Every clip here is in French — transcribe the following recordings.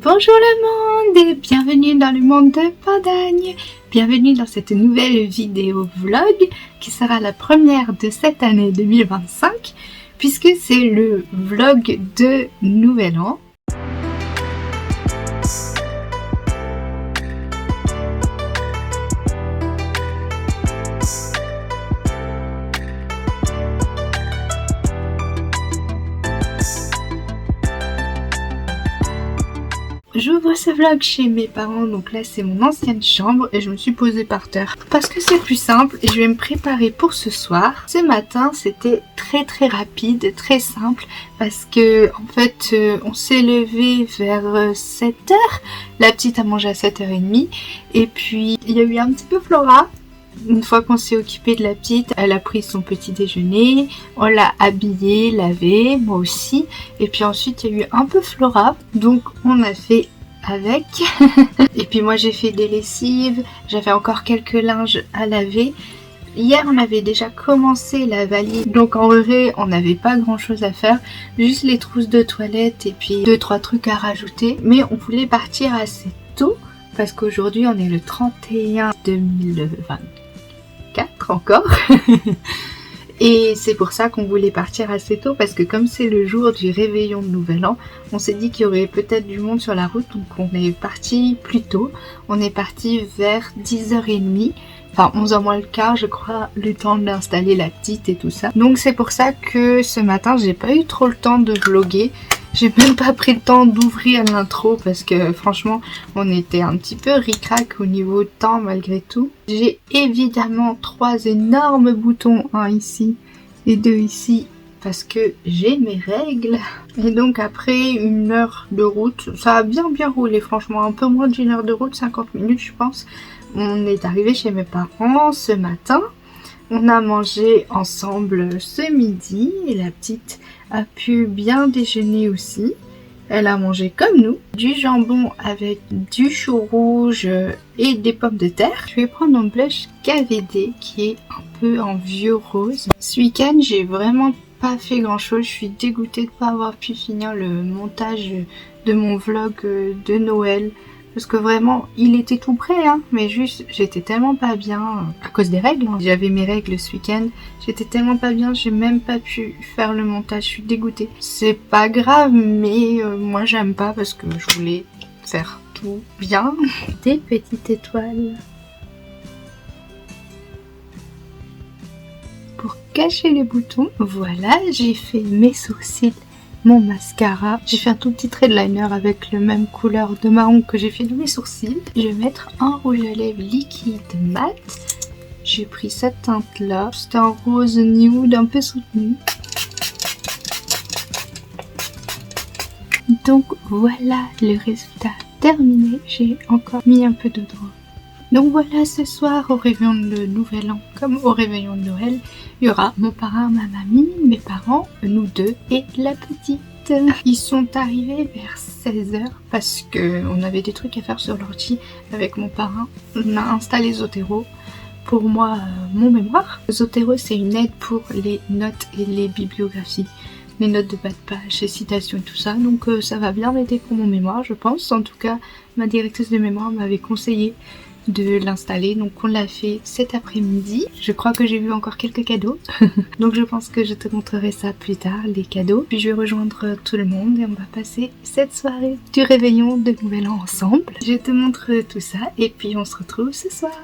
Bonjour le monde et bienvenue dans le monde de Pandagne. Bienvenue dans cette nouvelle vidéo vlog qui sera la première de cette année 2025 puisque c'est le vlog de Nouvel An. J'ouvre ce vlog chez mes parents, donc là c'est mon ancienne chambre et je me suis posée par terre parce que c'est plus simple et je vais me préparer pour ce soir. Ce matin c'était très rapide, très simple parce que en fait on s'est levé vers 7h, la petite a mangé à 7h30 et puis il y a eu un petit peu Flora. Une fois qu'on s'est occupé de la petite, elle a pris son petit déjeuner, on l'a habillée, lavée, moi aussi. Et puis ensuite, il y a eu un peu Flora, donc on a fait avec. Et puis moi, j'ai fait des lessives, j'avais encore quelques linges à laver. Hier, on avait déjà commencé la valise, donc en vrai, on n'avait pas grand chose à faire. Juste les trousses de toilette et puis 2-3 trucs à rajouter. Mais on voulait partir assez tôt, parce qu'aujourd'hui, on est le 31 2024 encore. Et c'est pour ça qu'on voulait partir assez tôt, parce que comme c'est le jour du réveillon de Nouvel An, on s'est dit qu'il y aurait peut-être du monde sur la route, donc on est parti plus tôt. On est parti vers 10h30, enfin 11h moins le quart je crois, le temps d'installer la petite et tout ça. Donc c'est pour ça que ce matin j'ai pas eu trop le temps de vlogger. J'ai même pas pris le temps d'ouvrir l'intro parce que franchement on était un petit peu ric-rac au niveau de temps malgré tout. J'ai évidemment 3 énormes boutons, un ici et 2 ici parce que j'ai mes règles. Et donc après 1 heure de route, ça a bien roulé franchement, un peu moins d'1 heure de route, 50 minutes je pense. On est arrivé chez mes parents ce matin. On a mangé ensemble ce midi et la petite a pu bien déjeuner aussi. Elle a mangé comme nous, du jambon avec du chou rouge et des pommes de terre. Je vais prendre mon blush KVD qui est un peu en vieux rose. Ce week-end, j'ai vraiment pas fait grand chose. Je suis dégoûtée de pas avoir pu finir le montage de mon vlog de Noël. Parce que vraiment, il était tout prêt, hein, mais juste, j'étais tellement pas bien, à cause des règles, hein. J'avais mes règles ce week-end, j'étais tellement pas bien, j'ai même pas pu faire le montage, je suis dégoûtée. C'est pas grave, mais moi j'aime pas parce que je voulais faire tout bien. Des petites étoiles. Pour cacher les boutons, voilà, j'ai fait mes sourcils. Mon mascara, j'ai fait un tout petit trait de liner avec le même couleur de marron que j'ai fait dans mes sourcils. Je vais mettre un rouge à lèvres liquide mat. J'ai pris cette teinte là, c'est un rose nude un peu soutenu. Donc voilà le résultat terminé, j'ai encore mis un peu de droit. Donc voilà, ce soir au réveillon de Nouvel An, comme au réveillon de Noël, il y aura mon parrain, ma mamie, mes parents, nous deux et la petite. Ils sont arrivés vers 16h parce qu'on avait des trucs à faire sur l'ordi avec mon parrain. On a installé Zotero pour moi, mon mémoire. Zotero, c'est une aide pour les notes et les bibliographies. Les notes de bas de page, les citations et tout ça. Donc ça va bien m'aider pour mon mémoire, je pense. En tout cas, ma directrice de mémoire m'avait conseillé de l'installer, donc on l'a fait cet après-midi. Je crois que j'ai vu encore quelques cadeaux donc je pense que je te montrerai ça plus tard, les cadeaux, puis je vais rejoindre tout le monde et on va passer cette soirée du réveillon de Nouvel An ensemble. Je te montre tout ça et puis on se retrouve ce soir.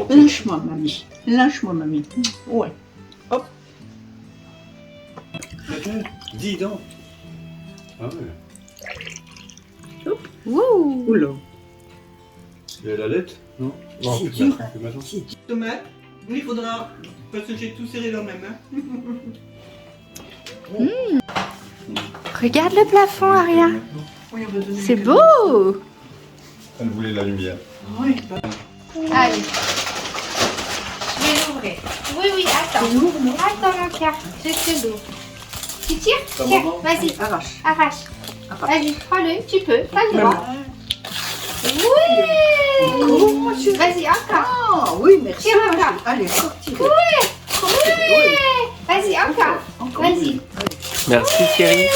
Lâche-moi mamie, lâche-moi mamie. Ouais, hop. Dis donc. Ah ouais. Wouh. Oula. Et la lettre? Non. Non, C'est plus dur. maintenant. Tomate, il faudra, parce que j'ai tout serré dans ma main. Regarde le plafond, Aria. C'est beau. Elle voulait la lumière. Oui, Allez, je vais l'ouvrir. Oui, attends. Attends mon cœur, je te l'ouvre. Tu tires? Tiens, vas-y, arrache. Vas-y, prends-le, tu peux, t'as le droit. Oui. Vas-y, encore. Ah oui, merci. Tire encore. Allez, encore tirer. Oui. Vas-y, Vas-y, encore. Vas-y. Merci Thierry.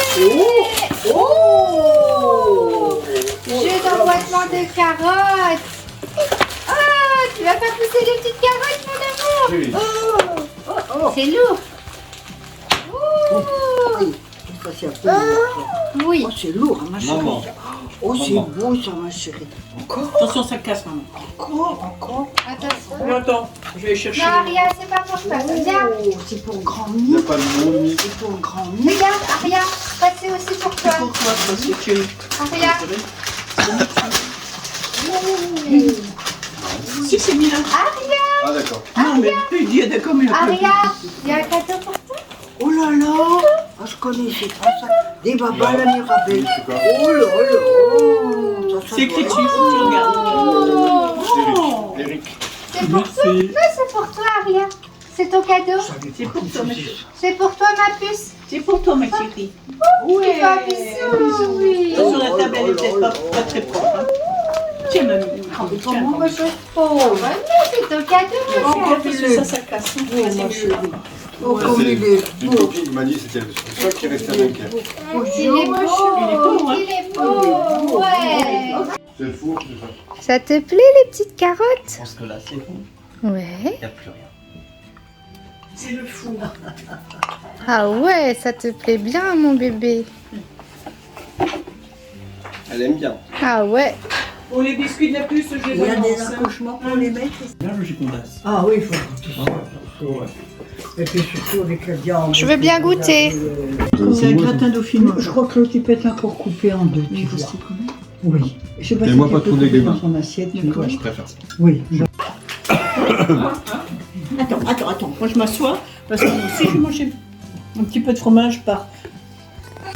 Oh, jeu d'emboîtement de carottes. Oh, tu vas faire pousser des petites carottes, mon amour. Oui. C'est lourd. Ça, c'est un peu lourd. Oui. Oh, c'est lourd, hein, ma chérie. Maman. Oh, c'est Maman. beau, ça, ma chérie. Encore, Attention, ça casse, maman. encore. Attention. Attends, je vais chercher. Non, Aria, c'est pas pour toi. Viens. Oh, c'est pour grand Il n'y a nid. pas de mot ni. C'est pour grand nid. Regarde, Aria. Ça, c'est aussi pour toi. C'est pour toi, parce que tu es. Aria. Si, c'est bien. Ah, d'accord. Non, mais tu dis, d'accord, mais. Aria, il y a un cadeau pour toi. Oh là là. Ah, je connaissais pas ça. Des babas, la mirabelle. C'est quoi? Oh là là. Ça C'est écrit doit- dessus, faut que tu regardes. Oh. Eric. C'est pour toi. Non, c'est pour toi, Aria. C'est ton cadeau. C'est pour toi, ma chérie. C'est pour toi, ma puce. C'est pour toi, ma chérie. Tu fais un bisou. Oui. Attention, la table, elle est peut-être pas très propre. Hein. Tiens, mamie. Comment, ma chérie? Oh, bah non, c'est ton cadeau, Fais mon gaffe, frère. parce que ça casse. Oh, Vas-y, ma mets-le là. chérie. Oh, Ça, comme c'est il est une beau. copine qui m'a dit que c'était ça qui restait à Dunkerque. Il est beau. Il est beau, hein. Il est beau. Ouais. C'est le four, c'est ça. Ça te plaît, les petites carottes? Je pense que là c'est bon. Ouais. Il n'y a plus rien. C'est le fou. Ah ouais, ça te plaît bien, mon bébé. Elle aime bien. Ah ouais. Bon, les biscuits de la puce, je les Il y a des annonce. accouchements pour les mettre. Là, je condasse. Ah oui, il faut tout ça. Et puis surtout avec la viande. Je veux bien goûter. C'est un gratin dauphinois. Je crois que l'autre il peut être encore coupé en deux, tu vois. Oui. Je sais pas Et si moi, tu pas peux trop couper dégueu. dans son assiette, tu vois. Je préfère ça. Oui. Attends. Moi, je m'assois parce que si je mangeais un petit peu de fromage par.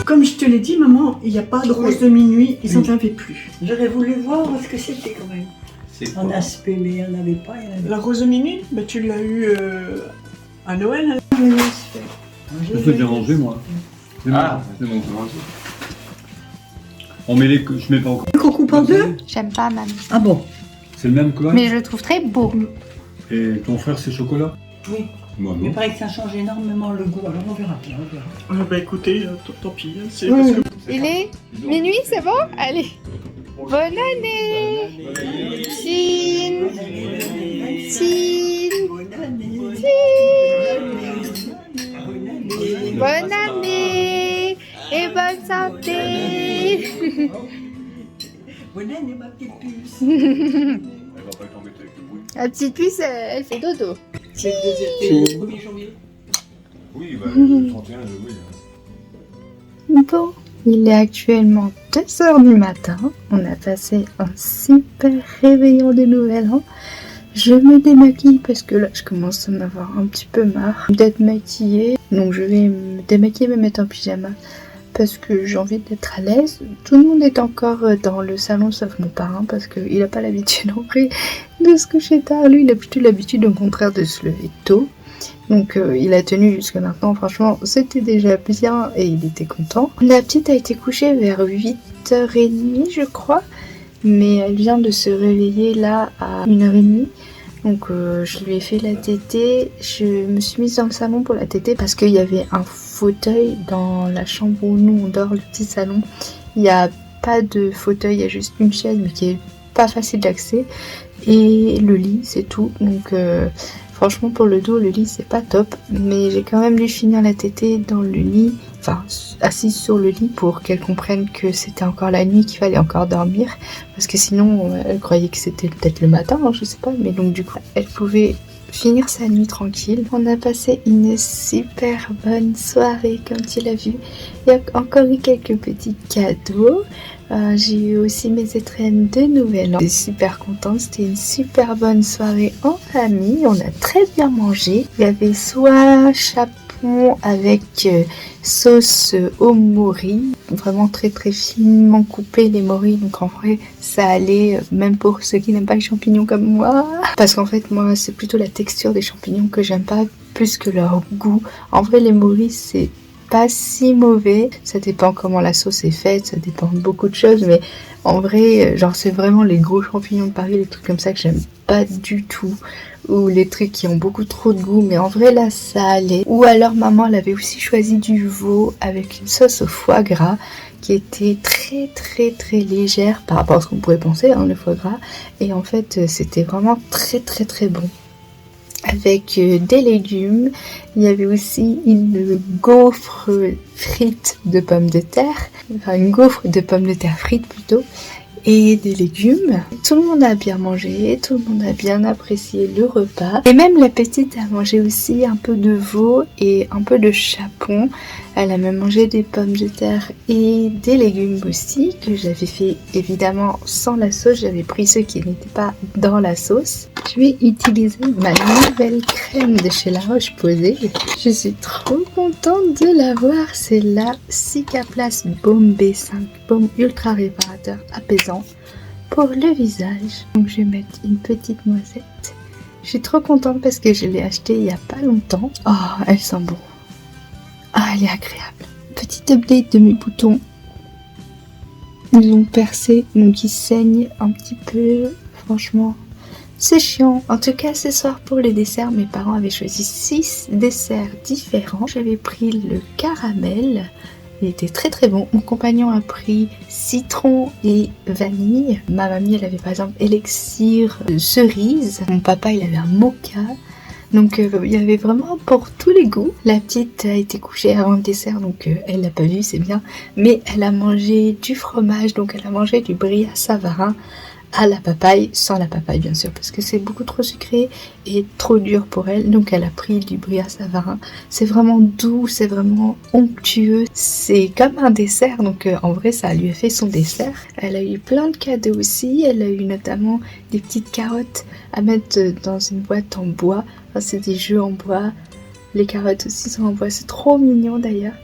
Comme je te l'ai dit, maman, il n'y a pas de rose de minuit, ils n'en avaient plus. J'aurais voulu voir ce que c'était quand même. C'est En quoi? aspect, mais il n'y en avait pas. Il y en avait La rose de minuit, bah, tu l'as eu à Noël. Hein. pas. Je peux déjà manger, moi. C'est bon, Ah. c'est bon, c'est bon. On met les. Je mets pas encore. Qu'on coupe en deux? J'aime pas, mamie. Ah bon? C'est le même que là. Mais je le trouve très beau. Et ton frère, c'est chocolat? Oui. Moi, Il non. paraît que ça change énormément le goût. Alors on verra bien, on verra. Bah écoutez, tant pis. Hein, c'est Oui. parce que... Il est minuit, c'est bon? Allez. Bonne année. Chine. Chine. Bonne année. Bonne année. Et bonne santé. Bonne année, ma petite puce. Elle va pas être embêtée avec le bruit. La petite puce, elle fait dodo. C'est le 1er janvier. Oui, bah, le 31, oui. Bon, il est actuellement 2h du matin. On a passé un super réveillon de Nouvel An. Je me démaquille parce que là, je commence à en avoir un petit peu marre d'être maquillée. Donc je vais me démaquiller et me mettre en pyjama parce que j'ai envie d'être à l'aise. Tout le monde est encore dans le salon sauf mon parrain parce qu'il n'a pas l'habitude en vrai de se coucher tard. Lui, il a plutôt l'habitude au contraire de se lever tôt. Donc il a tenu jusqu'à maintenant, franchement c'était déjà bien et il était content. La petite a été couchée vers 8h30 je crois, mais elle vient de se réveiller là à 1h30. Donc je lui ai fait la tétée, je me suis mise dans le salon pour la tétée parce qu'il y avait un fauteuil dans la chambre où nous on dort, le petit salon. Il n'y a pas de fauteuil, il y a juste une chaise mais qui est pas facile d'accès et le lit c'est tout. Donc franchement pour le dos le lit c'est pas top, mais j'ai quand même dû finir la tétée dans le lit, enfin assise sur le lit pour qu'elle comprenne que c'était encore la nuit, qu'il fallait encore dormir, parce que sinon elle croyait que c'était peut-être le matin, hein, je sais pas, mais donc du coup elle pouvait finir sa nuit tranquille. On a passé une super bonne soirée comme tu l'as vu, il y a encore eu quelques petits cadeaux. J'ai eu aussi mes étrennes de Nouvel An. J'étais super contente, c'était une super bonne soirée en famille, on a très bien mangé. Il y avait soit chapon avec sauce au mori, vraiment très très finement coupé les moris, donc en vrai ça allait même pour ceux qui n'aiment pas les champignons comme moi. Parce qu'en fait moi c'est plutôt la texture des champignons que j'aime pas plus que leur goût. En vrai les moris c'est pas si mauvais. Ça dépend comment la sauce est faite, ça dépend de beaucoup de choses, mais en vrai, genre c'est vraiment les gros champignons de Paris, les trucs comme ça que j'aime pas du tout, ou les trucs qui ont beaucoup trop de goût, mais en vrai là ça allait. Ou alors maman elle avait aussi choisi du veau avec une sauce au foie gras qui était très légère par rapport à ce qu'on pourrait penser, hein, le foie gras, et en fait c'était vraiment très bon. Avec des légumes, il y avait aussi une gaufre frite de pommes de terre, enfin une gaufre de pommes de terre frites plutôt, et des légumes. Tout le monde a bien mangé, tout le monde a bien apprécié le repas. Et même la petite a mangé aussi un peu de veau et un peu de chapon. Elle a même mangé des pommes de terre et des légumes aussi, que j'avais fait évidemment sans la sauce. J'avais pris ceux qui n'étaient pas dans la sauce. Je vais utiliser ma nouvelle crème de chez La Roche-Posay. Je suis trop contente de l'avoir. C'est la Cicaplast Baume B5, baume ultra réparateur apaisant pour le visage. Donc je vais mettre une petite noisette. Je suis trop contente parce que je l'ai achetée il n'y a pas longtemps. Oh, elle sent bon. Ah, elle est agréable. Petit update de mes boutons. Ils ont percé, donc ils saignent un petit peu. Franchement, c'est chiant. En tout cas, ce soir pour les desserts, mes parents avaient choisi 6 desserts différents. J'avais pris le caramel. Il était très bon. Mon compagnon a pris citron et vanille. Ma mamie, elle avait par exemple élixir cerise. Mon papa, il avait un mocha. Donc il y avait vraiment pour tous les goûts. La petite a été couchée avant le dessert, donc elle l'a pas vu, c'est bien. Mais elle a mangé du fromage, donc elle a mangé du brie à Savarin à la papaye, sans la papaye bien sûr, parce que c'est beaucoup trop sucré et trop dur pour elle. Donc elle a pris du brie à Savarin. C'est vraiment doux, c'est vraiment onctueux. C'est comme un dessert, donc en vrai ça lui a fait son dessert. Elle a eu plein de cadeaux aussi. Elle a eu notamment des petites carottes à mettre dans une boîte en bois. Enfin, c'est des jeux en bois. Les carottes aussi sont en bois, c'est trop mignon d'ailleurs.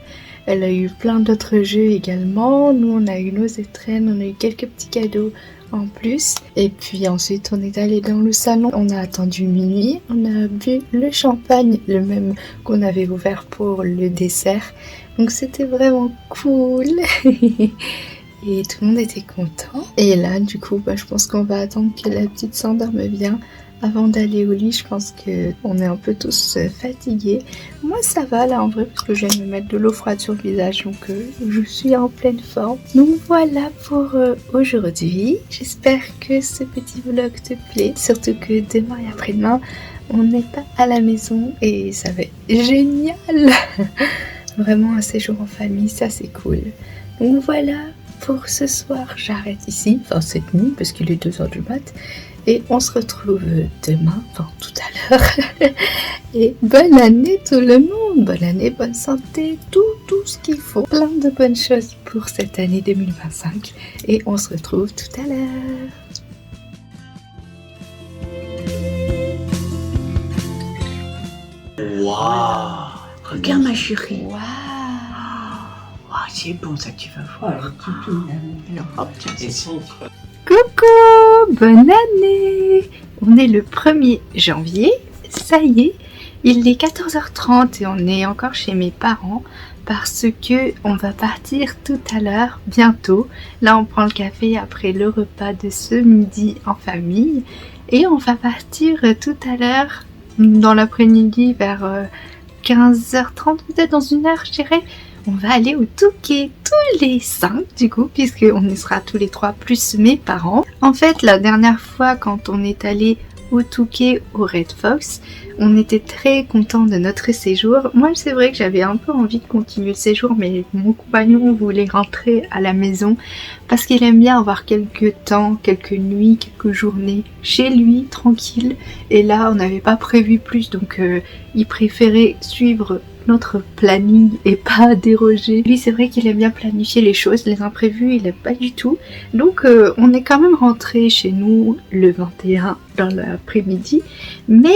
Elle a eu plein d'autres jeux également. Nous on a eu nos étrennes, on a eu quelques petits cadeaux en plus. Et puis ensuite on est allé dans le salon, on a attendu minuit, on a bu le champagne, le même qu'on avait ouvert pour le dessert. Donc c'était vraiment cool. Et tout le monde était content. Et là du coup je pense qu'on va attendre que la petite s'endorme bien avant d'aller au lit. Je pense qu'on est un peu tous fatigués. Moi ça va là en vrai, parce que je viens de me mettre de l'eau froide sur le visage, donc je suis en pleine forme. Donc voilà pour aujourd'hui. J'espère que ce petit vlog te plaît, surtout que demain et après-demain on n'est pas à la maison et ça va être génial. Vraiment un séjour en famille, ça c'est cool. Donc voilà, pour ce soir j'arrête ici, enfin cette nuit parce qu'il est 2h du mat. Et on se retrouve demain, enfin tout à l'heure. Et bonne année tout le monde, bonne année, bonne santé, tout ce qu'il faut. Plein de bonnes choses pour cette année 2025. Et on se retrouve tout à l'heure. Waouh! Regarde ma chérie. Waouh! Waouh, c'est bon ça, tu vas voir. Alors, hop, tiens, Et c'est si Coucou, bonne année! On est le 1er janvier, ça y est, il est 14h30 et on est encore chez mes parents parce que on va partir tout à l'heure, bientôt. Là on prend le café après le repas de ce midi en famille et on va partir tout à l'heure dans l'après-midi vers 15h30, peut-être dans une heure je dirais. On va aller au Touquet tous les 5 du coup, puisqu'on y sera tous les 3 plus mes parents. En fait, la dernière fois quand on est allé au Touquet au Red Fox, on était très contents de notre séjour. Moi c'est vrai que j'avais un peu envie de continuer le séjour, mais mon compagnon voulait rentrer à la maison parce qu'il aime bien avoir quelques temps, quelques nuits, quelques journées chez lui, tranquille. Et là on n'avait pas prévu plus, donc il préférait suivre notre planning et pas déroger. Lui c'est vrai qu'il aime bien planifier les choses, les imprévus il aime pas du tout. Donc on est quand même rentré chez nous le 21 dans l'après-midi, mais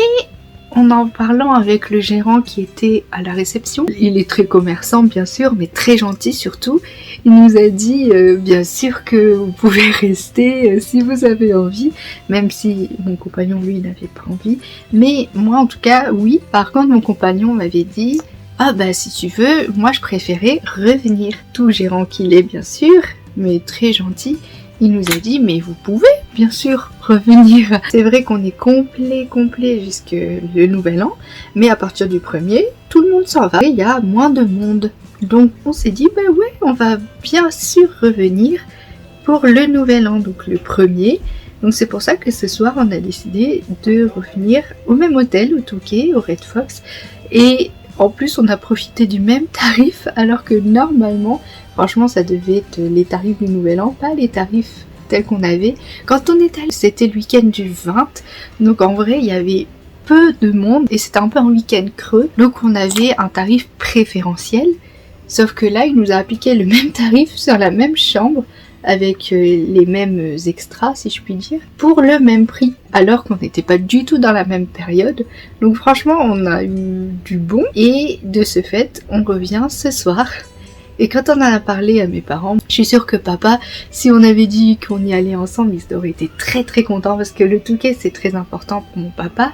en parlant avec le gérant qui était à la réception, il est très commerçant bien sûr, mais très gentil surtout. Il nous a dit bien sûr que vous pouvez rester si vous avez envie, même si mon compagnon lui n'avait pas envie. Mais moi en tout cas oui. Par contre mon compagnon m'avait dit Ah bah si tu veux, moi je préférais revenir. Tout gérant qu'il est bien sûr, mais très gentil, il nous a dit mais vous pouvez bien sûr revenir. C'est vrai qu'on est complet jusque le nouvel an, mais à partir du 1er, tout le monde s'en va, il y a moins de monde. Donc on s'est dit bah ouais, on va bien sûr revenir pour le nouvel an, donc le 1er. Donc c'est pour ça que ce soir on a décidé de revenir au même hôtel, au Touquet, au Red Fox, et en plus on a profité du même tarif alors que normalement, franchement ça devait être les tarifs du nouvel an, pas les tarifs tels qu'on avait. Quand on est allé, c'était le week-end du 20, donc en vrai il y avait peu de monde et c'était un peu un week-end creux, donc on avait un tarif préférentiel, sauf que là il nous a appliqué le même tarif sur la même chambre, avec les mêmes extras si je puis dire, pour le même prix, alors qu'on n'était pas du tout dans la même période. Donc franchement on a eu du bon, et de ce fait on revient ce soir. Et quand on en a parlé à mes parents, je suis sûre que papa, si on avait dit qu'on y allait ensemble, il aurait été très content, parce que le Touquet c'est très important pour mon papa,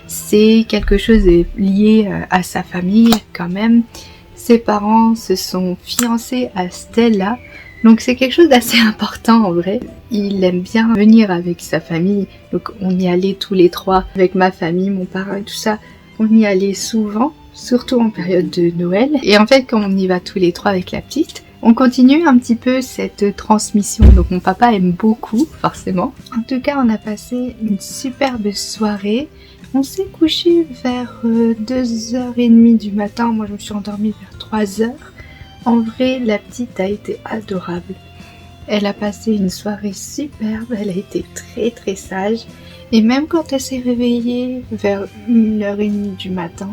c'est quelque chose lié à sa famille quand même. Ses parents se sont fiancés à Stella, donc c'est quelque chose d'assez important en vrai. Il aime bien venir avec sa famille, donc on y allait tous les trois, avec ma famille, mon parrain et tout ça. On y allait souvent, surtout en période de Noël. Et en fait quand on y va tous les trois avec la petite, on continue un petit peu cette transmission. Donc mon papa aime beaucoup, forcément. En tout cas on a passé une superbe soirée. On s'est couché vers 2h30 du matin, moi je me suis endormie vers 3h. En vrai, la petite a été adorable. Elle a passé une soirée superbe, elle a été très sage. Et même quand elle s'est réveillée vers 1h30 du matin,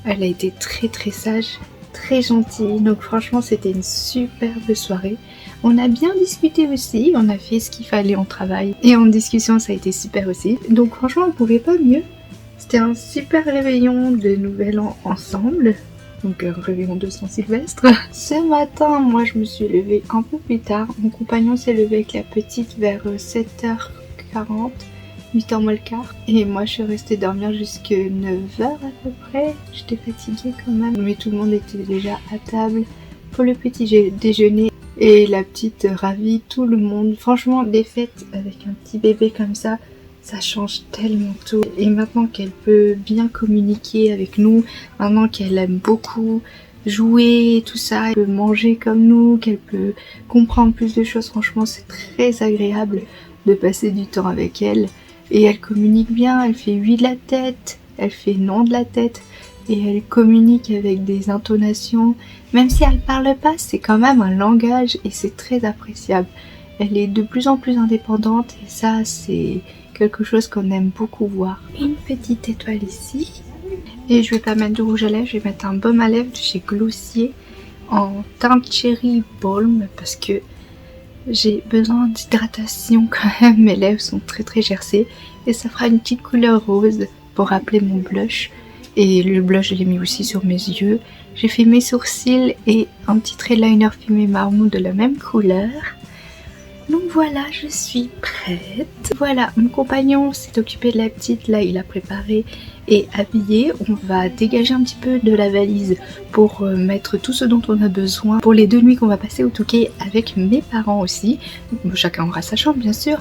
elle a été très sage, très gentille. Donc franchement, c'était une superbe soirée. On a bien discuté aussi, on a fait ce qu'il fallait en travail. Et en discussion, ça a été super aussi. Donc franchement, on pouvait pas mieux. C'était un super réveillon de Nouvel An ensemble. Donc réveillon de Saint-Sylvestre. Ce matin, moi je me suis levée un peu plus tard. Mon compagnon s'est levé avec la petite vers 7h40, 8h moins le quart. Et moi je suis restée dormir jusqu'à 9h à peu près. J'étais fatiguée quand même, mais tout le monde était déjà à table pour le petit déjeuner. Et la petite ravit tout le monde. Franchement, des fêtes avec un petit bébé comme ça change tellement tout. Et maintenant qu'elle peut bien communiquer avec nous, maintenant qu'elle aime beaucoup jouer, tout ça, elle peut manger comme nous, qu'elle peut comprendre plus de choses, franchement c'est très agréable de passer du temps avec elle. Et elle communique bien, elle fait oui de la tête, elle fait non de la tête, et elle communique avec des intonations. Même si elle parle pas, c'est quand même un langage et c'est très appréciable. Elle est de plus en plus indépendante et ça c'est quelque chose qu'on aime beaucoup voir. Une petite étoile ici. Et je vais pas mettre de rouge à lèvres, je vais mettre un baume à lèvres de chez Glossier en teinte Cherry Balm parce que j'ai besoin d'hydratation quand même. Mes lèvres sont très gercées et ça fera une petite couleur rose pour rappeler mon blush. Et le blush je l'ai mis aussi sur mes yeux. J'ai fait mes sourcils et un petit trait liner fumé marron de la même couleur. Donc voilà, je suis prête. Voilà, mon compagnon s'est occupé de la petite, là il a préparé et habillé. On va dégager un petit peu de la valise pour mettre tout ce dont on a besoin pour les 2 nuits qu'on va passer au Touquet avec mes parents aussi. Chacun aura sa chambre bien sûr,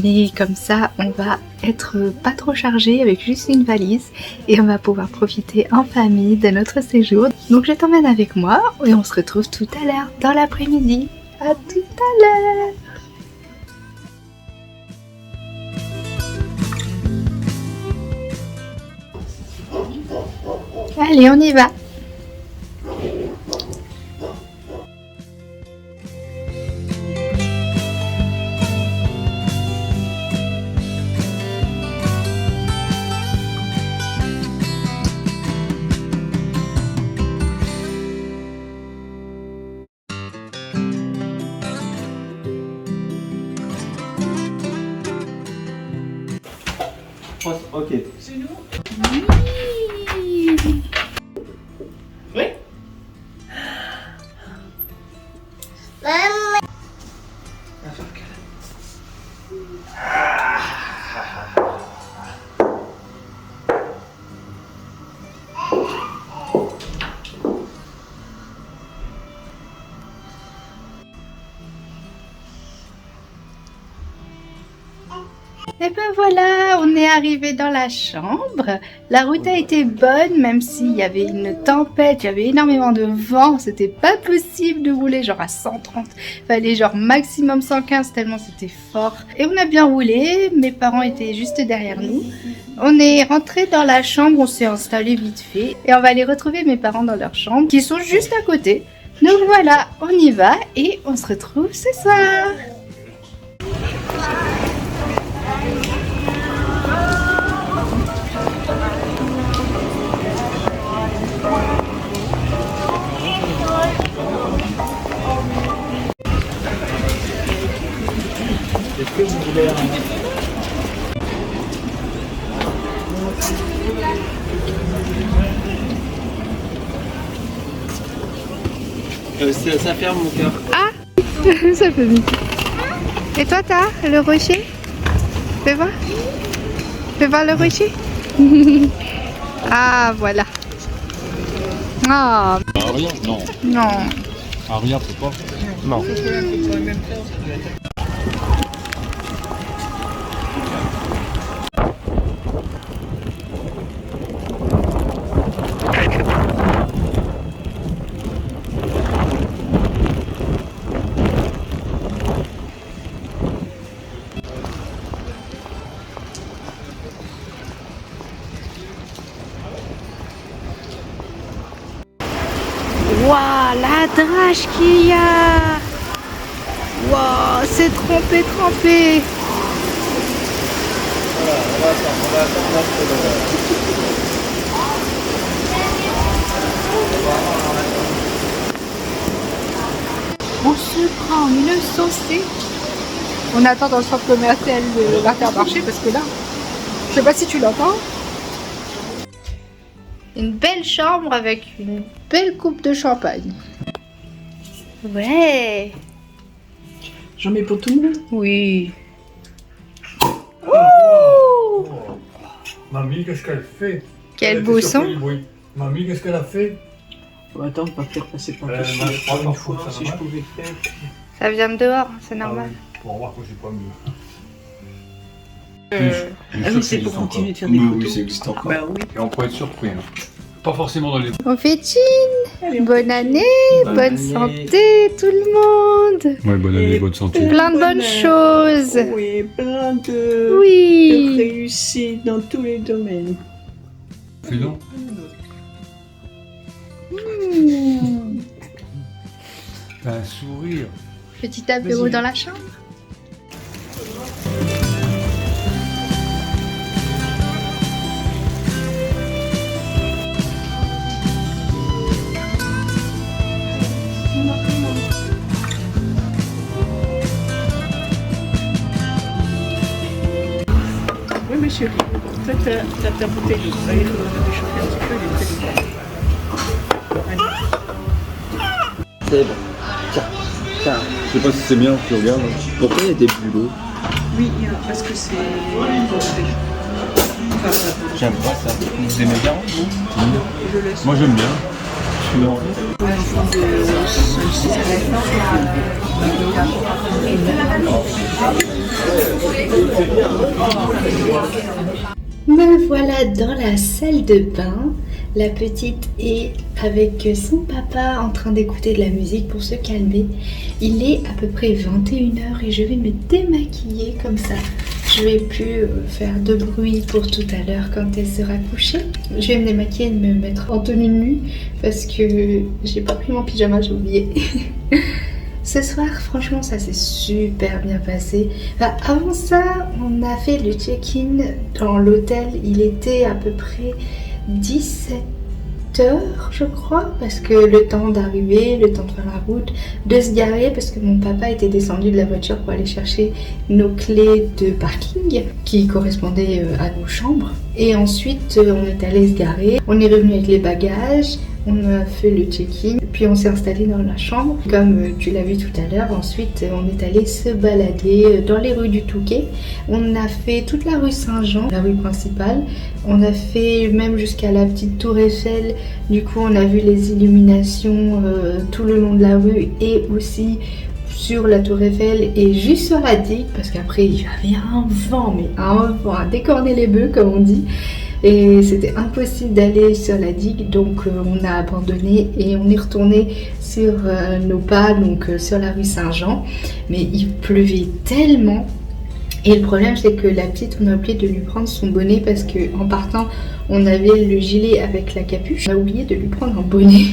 mais comme ça on va être pas trop chargé avec juste une valise et on va pouvoir profiter en famille de notre séjour. Donc je t'emmène avec moi et on se retrouve tout à l'heure dans l'après-midi. À tout à l'heure. Allez, on y va. Ok. C'est nous? Oui. Oui. Et ben voilà, on est arrivé dans la chambre. La route a été bonne, même s'il y avait une tempête, il y avait énormément de vent. C'était pas possible de rouler genre à 130. Fallait genre maximum 115 tellement c'était fort. Et on a bien roulé, mes parents étaient juste derrière nous. On est rentré dans la chambre, on s'est installé vite fait. Et on va aller retrouver mes parents dans leur chambre, qui sont juste à côté. Donc voilà, on y va et on se retrouve ce soir. Est-ce que vous voulez ça ferme mon cœur. Ah, ça fait vite. Et toi, t'as le rocher? Fais voir. Fais voir le rocher. Ah, voilà. Ah, Aria, non. non. Aria, peut pas. Non. Waouh, la drache qu'il y a. Waouh, c'est trempé. On se prend une saucée. On attend dans le centre commercial de l'Intermarché parce que là, je sais pas si tu l'entends. Une belle chambre avec une belle coupe de champagne. Ouais. J'en mets pour tout le monde. Oui. Mamie, qu'est-ce qu'elle fait? Quel beau son. Mamie, qu'est-ce qu'elle a fait? Bon, attends, on va faire passer par moi, dessus. je crois Une qu'en fois, foot, ça si je va. pouvais le faire. Ça vient de dehors, c'est normal. Pour voir que j'ai pas mieux. Ah oui, c'est pour continuer de faire des Oui, photos. ça existe encore. Bah oui. Et on pourrait être surpris. Hein. Pas forcément dans les. Confettine. Allez, on Bonne année, Bonne bonne année. santé tout le monde. Ouais, bonne année, Et bonne santé. Plein de bonnes choses. Oui, plein de Oui. réussite dans tous les domaines. Fais donc. Un sourire. Petit apéro Vas-y. dans la chambre. Oui, mais chérie, en fait, t'as ta bouteille d'eau. Ça y est, il faudra réchauffer un petit peu, elle est très bien. Allez. C'est bon. Tiens, tiens. Je sais pas si c'est bien, tu regardes. Pourquoi il y a des bulots? Oui, parce que c'est... J'aime pas ça. Vous aimez bien, vous? Je laisse. Moi j'aime bien. Non. Pour un enfant de 5-6 Me voilà dans la salle de bain. La petite est avec son papa en train d'écouter de la musique pour se calmer. Il est à peu près 21h et je vais me démaquiller comme ça. Je vais plus faire de bruit pour tout à l'heure quand elle sera couchée. Je vais me démaquiller et me mettre en tenue de nuit parce que j'ai pas pris mon pyjama, j'ai oublié. Ce soir, franchement, ça s'est super bien passé. Enfin, avant ça, on a fait le check-in dans l'hôtel. Il était à peu près 17h, je crois, parce que le temps d'arriver, le temps de faire la route, de se garer, parce que mon papa était descendu de la voiture pour aller chercher nos clés de parking qui correspondaient à nos chambres. Et ensuite, on est allé se garer. On est revenu avec les bagages. On a fait le check-in, puis on s'est installé dans la chambre. Comme tu l'as vu tout à l'heure, ensuite on est allé se balader dans les rues du Touquet. On a fait toute la rue Saint-Jean, la rue principale. On a fait même jusqu'à la petite tour Eiffel. Du coup, on a vu les illuminations tout le long de la rue et aussi sur la tour Eiffel et juste sur la digue, parce qu'après il y avait un vent, mais un vent à décorner les bœufs comme on dit. Et c'était impossible d'aller sur la digue, donc on a abandonné et on est retourné sur nos pas, donc sur la rue Saint-Jean. Mais il pleuvait tellement. Et le problème c'est que la petite, on a oublié de lui prendre son bonnet parce qu'en partant on avait le gilet avec la capuche. On a oublié de lui prendre un bonnet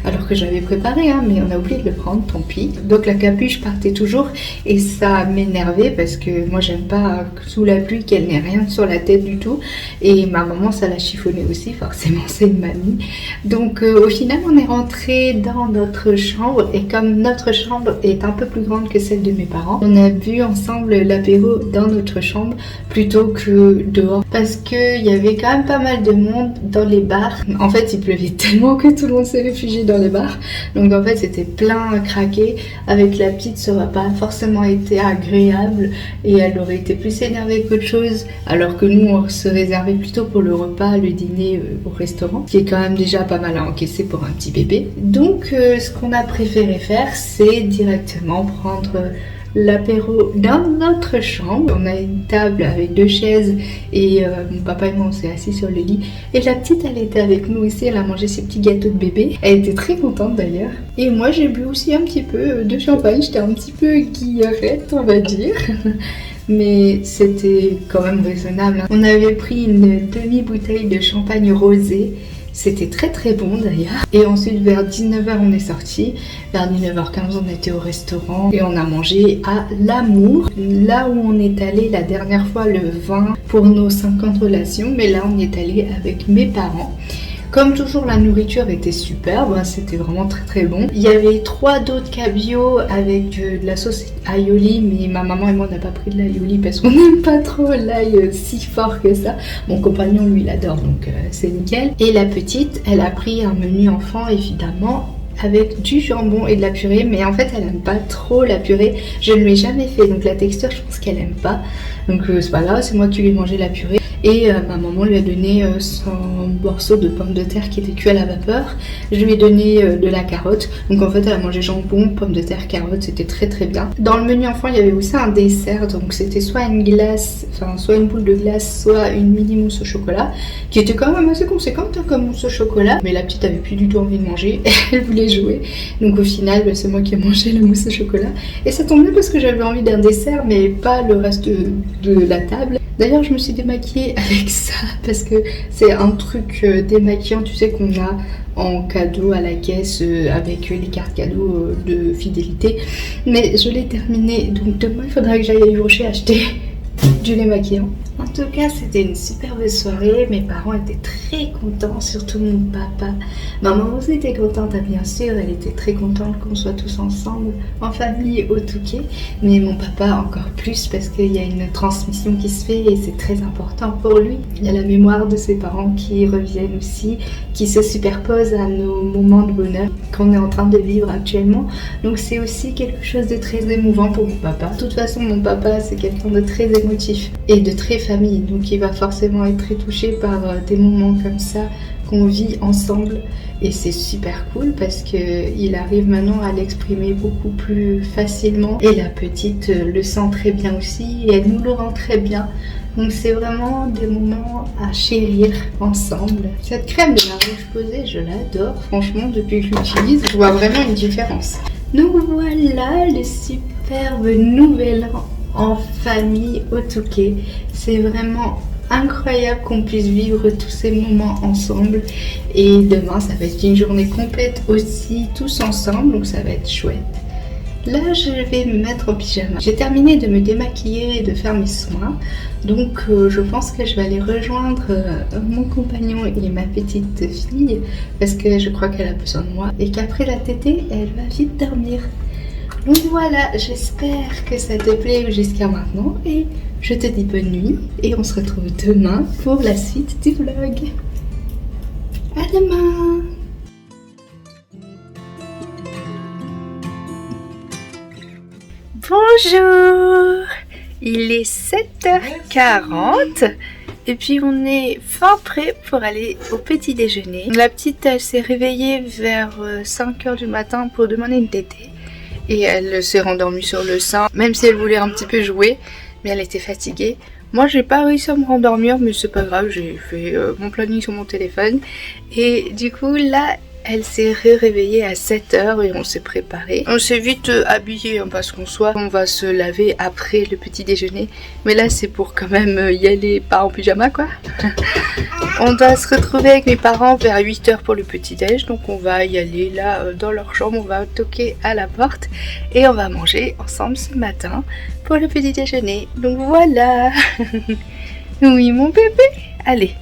alors que j'avais préparé, hein, mais on a oublié de le prendre, tant pis. Donc la capuche partait toujours et ça m'énervait parce que moi j'aime pas sous la pluie qu'elle n'ait rien sur la tête du tout. Et ma maman ça l'a chiffonné aussi, forcément c'est une mamie. Donc au final on est rentré dans notre chambre et comme notre chambre est un peu plus grande que celle de mes parents, on a bu ensemble l'apéro dans notre chambre plutôt que dehors parce qu'il y avait quand même pas mal de monde dans les bars. En fait il pleuvait tellement que tout le monde s'est réfugié dans les bars, donc en fait c'était plein à craquer. Avec la petite ça aurait pas forcément été agréable et elle aurait été plus énervée qu'autre chose, alors que nous on se réservait plutôt pour le repas, le dîner au restaurant, qui est quand même déjà pas mal à encaisser pour un petit bébé. Donc ce qu'on a préféré faire c'est directement prendre l'apéro dans notre chambre. On a une table avec 2 chaises et mon papa et moi on s'est assis sur le lit et la petite elle était avec nous ici, elle a mangé ses petits gâteaux de bébé, elle était très contente d'ailleurs. Et moi j'ai bu aussi un petit peu de champagne, j'étais un petit peu guillerette on va dire. Mais c'était quand même raisonnable. On avait pris une demi-bouteille de champagne rosé. C'était très très bon d'ailleurs. Et ensuite vers 19h on est sorti. Vers 19h15 on était au restaurant et on a mangé à l'Amour. Là où on est allé la dernière fois le 20 pour nos 50 relations. Mais là on est allé avec mes parents. Comme toujours la nourriture était superbe, c'était vraiment très très bon. Il y avait 3 d'autres cabillaud avec de la sauce aioli, mais ma maman et moi on n'a pas pris de l'aioli parce qu'on n'aime pas trop l'ail si fort que ça. Mon compagnon lui il adore, donc c'est nickel. Et la petite elle a pris un menu enfant évidemment avec du jambon et de la purée, mais en fait elle aime pas trop la purée, je ne lui ai jamais fait, donc la texture je pense qu'elle aime pas, donc c'est pas grave, c'est moi qui lui ai mangé la purée. Et ma maman lui a donné son morceau de pomme de terre qui était cuit à la vapeur. Je lui ai donné de la carotte. Donc en fait elle a mangé jambon, pomme de terre, carotte, c'était très très bien. Dans le menu enfant il y avait aussi un dessert, donc c'était soit une glace, enfin soit une boule de glace, soit une mini mousse au chocolat, qui était quand même assez conséquente hein, comme mousse au chocolat. Mais la petite avait plus du tout envie de manger, elle voulait jouer. Donc au final c'est moi qui ai mangé la mousse au chocolat. Et ça tombe bien parce que j'avais envie d'un dessert mais pas le reste de la table. D'ailleurs je me suis démaquillée avec ça parce que c'est un truc démaquillant tu sais qu'on a en cadeau à la caisse avec les cartes cadeaux de fidélité. Mais je l'ai terminé donc demain il faudra que j'aille à Yves acheter du lait maquillant. En tout cas c'était une superbe soirée, mes parents étaient très contents, surtout mon papa. Ma maman aussi était contente bien sûr, elle était très contente qu'on soit tous ensemble en famille au Touquet, mais mon papa encore plus parce qu'il y a une transmission qui se fait et c'est très important pour lui. Il y a la mémoire de ses parents qui reviennent aussi, qui se superposent à nos moments de bonheur qu'on est en train de vivre actuellement, donc c'est aussi quelque chose de très émouvant pour mon papa. De toute façon mon papa c'est quelqu'un de très émotif et de très famille, donc il va forcément être très touché par des moments comme ça qu'on vit ensemble et c'est super cool parce qu'il arrive maintenant à l'exprimer beaucoup plus facilement et la petite le sent très bien aussi et elle nous le rend très bien, donc c'est vraiment des moments à chérir ensemble. Cette crème de la Roche-Posay je l'adore, franchement depuis que je l'utilise je vois vraiment une différence. Donc voilà le superbe nouvel an en famille au Touquet. C'est vraiment incroyable qu'on puisse vivre tous ces moments ensemble et demain ça va être une journée complète aussi tous ensemble, donc ça va être chouette. Là je vais me mettre en pyjama. J'ai terminé de me démaquiller et de faire mes soins, donc je pense que je vais aller rejoindre mon compagnon et ma petite fille parce que je crois qu'elle a besoin de moi et qu'après la tétée elle va vite dormir. Donc voilà, j'espère que ça te plaît jusqu'à maintenant et je te dis bonne nuit et on se retrouve demain pour la suite du vlog. À demain! Bonjour! Il est 7h40 et puis on est fin prêt pour aller au petit déjeuner. La petite elle s'est réveillée vers 5h du matin pour demander une tétée. et elle s'est rendormie sur le sein, même si elle voulait un petit peu jouer, mais elle était fatiguée. Moi j'ai pas réussi à me rendormir, mais c'est pas grave, j'ai fait mon planning sur mon téléphone. Et du coup là, elle s'est réveillée à 7h et on s'est préparé. On s'est vite habillé hein, parce qu'on va se laver après le petit déjeuner. Mais là c'est pour quand même y aller pas en pyjama quoi. On doit se retrouver avec mes parents vers 8h pour le petit déj. Donc on va y aller là dans leur chambre, on va toquer à la porte et on va manger ensemble ce matin pour le petit déjeuner. Donc voilà. Oui mon bébé. Allez,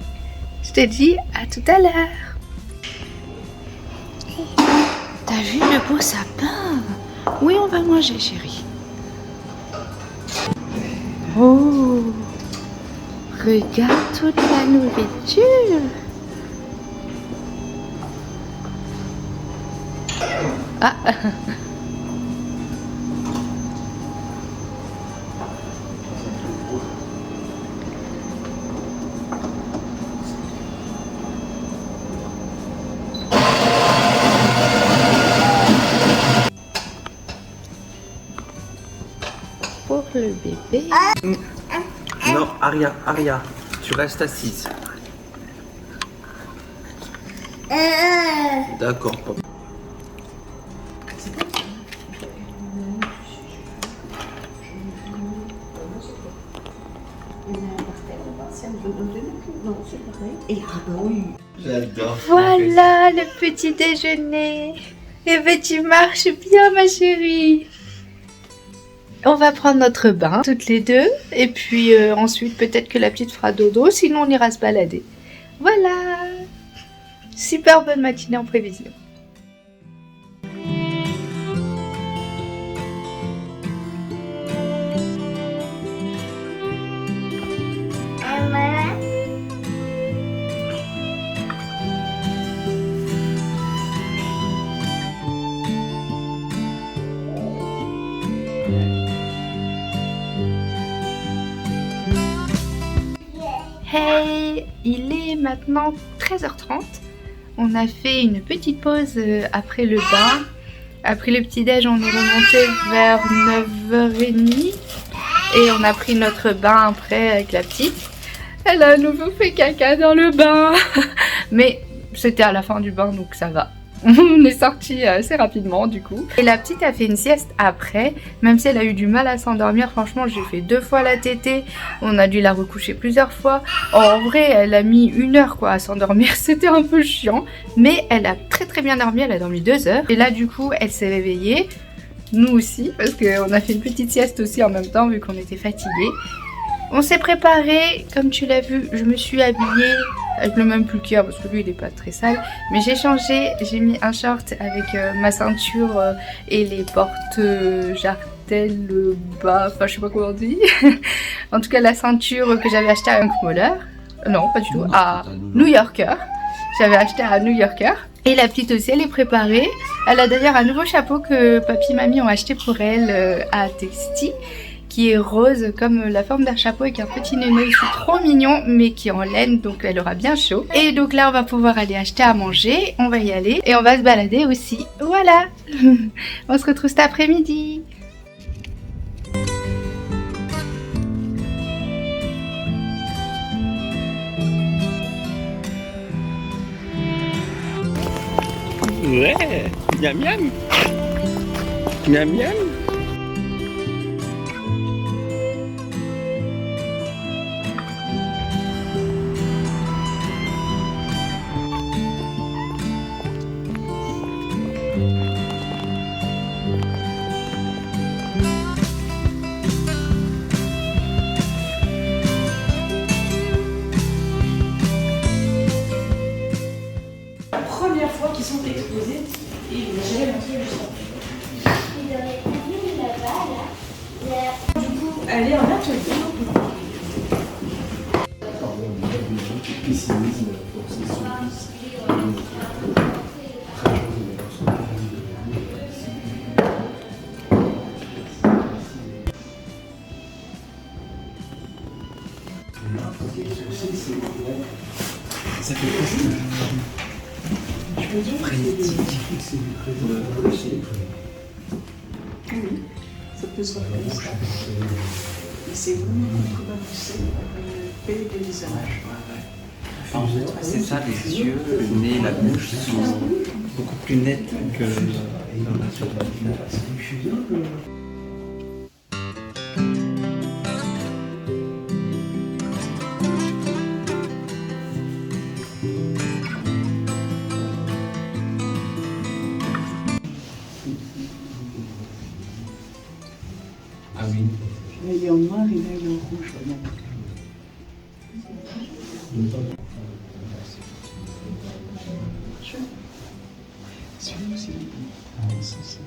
je te dis à tout à l'heure. T'as vu le beau sapin? Oui, on va manger, chérie. Oh, regarde toute la nourriture. Ah. Pour le bébé. Non, Aria, tu restes assise. D'accord, papa. J'adore. Voilà le petit déjeuner. Eh ben tu marches bien ma chérie. On va prendre notre bain toutes les deux et puis ensuite peut-être que la petite fera dodo, sinon on ira se balader. Voilà. Super bonne matinée en prévision. Hey, il est maintenant 13h30. On a fait une petite pause après le bain. Après le petit déj, on est remonté vers 9h30 et on a pris notre bain après avec la petite. Elle a à nouveau fait caca dans le bain. Mais c'était à la fin du bain donc ça va. On est sorti assez rapidement du coup. Et la petite a fait une sieste après, même si elle a eu du mal à s'endormir. Franchement, j'ai fait 2 fois la tétée. On a dû la recoucher plusieurs fois. En vrai, elle a mis 1 heure quoi à s'endormir. C'était un peu chiant. Mais elle a très bien dormi. Elle a dormi 2 heures. Et là du coup, elle s'est réveillée. Nous aussi, parce qu'on a fait une petite sieste aussi en même temps vu qu'on était fatigués. On s'est préparé, comme tu l'as vu, je me suis habillée avec le même pliqueur parce que lui il est pas très sale. Mais j'ai changé, j'ai mis un short avec ma ceinture et les portes jartelles bas, enfin je sais pas comment on dit. En tout cas la ceinture que j'avais achetée à Hank Moller, non pas du tout, à New Yorker. J'avais acheté à New Yorker. Et la petite aussi elle est préparée. Elle a d'ailleurs un nouveau chapeau que papy et mamie ont acheté pour elle à Texty, qui est rose comme la forme d'un chapeau avec un petit nez aussi trop mignon mais qui est en laine donc elle aura bien chaud. Et donc là on va pouvoir aller acheter à manger, on va y aller et on va se balader aussi. Voilà. On se retrouve cet après-midi. Ouais, miam miam. Miam miam. Première fois qu'ils sont exposés et j'ai jamais montré le sang. Du coup, elle est en atelier. Ça fait quoi? Frénétique. Oui, ça peut se voir comme ça. Et c'est vraiment contrebalancé par le pays des visages. C'est ça, les yeux, le nez, la bouche sont beaucoup plus nets que dans la surface. Ah oui. Là, il est en noir et là, il est en rouge. Regarde. Celui-là aussi, il est sensé.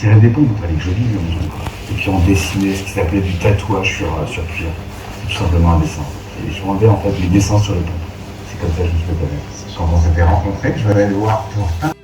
tirait des pompes, il fallait que je vive. Et puis on dessinait ce qui s'appelait du tatouage sur cuir. C'est tout simplement un dessin. Et je rendais en fait les dessins sur les pompes. C'est comme ça que je me suis fait connaître. Quand on s'était rencontrés, je vais aller le voir pour un.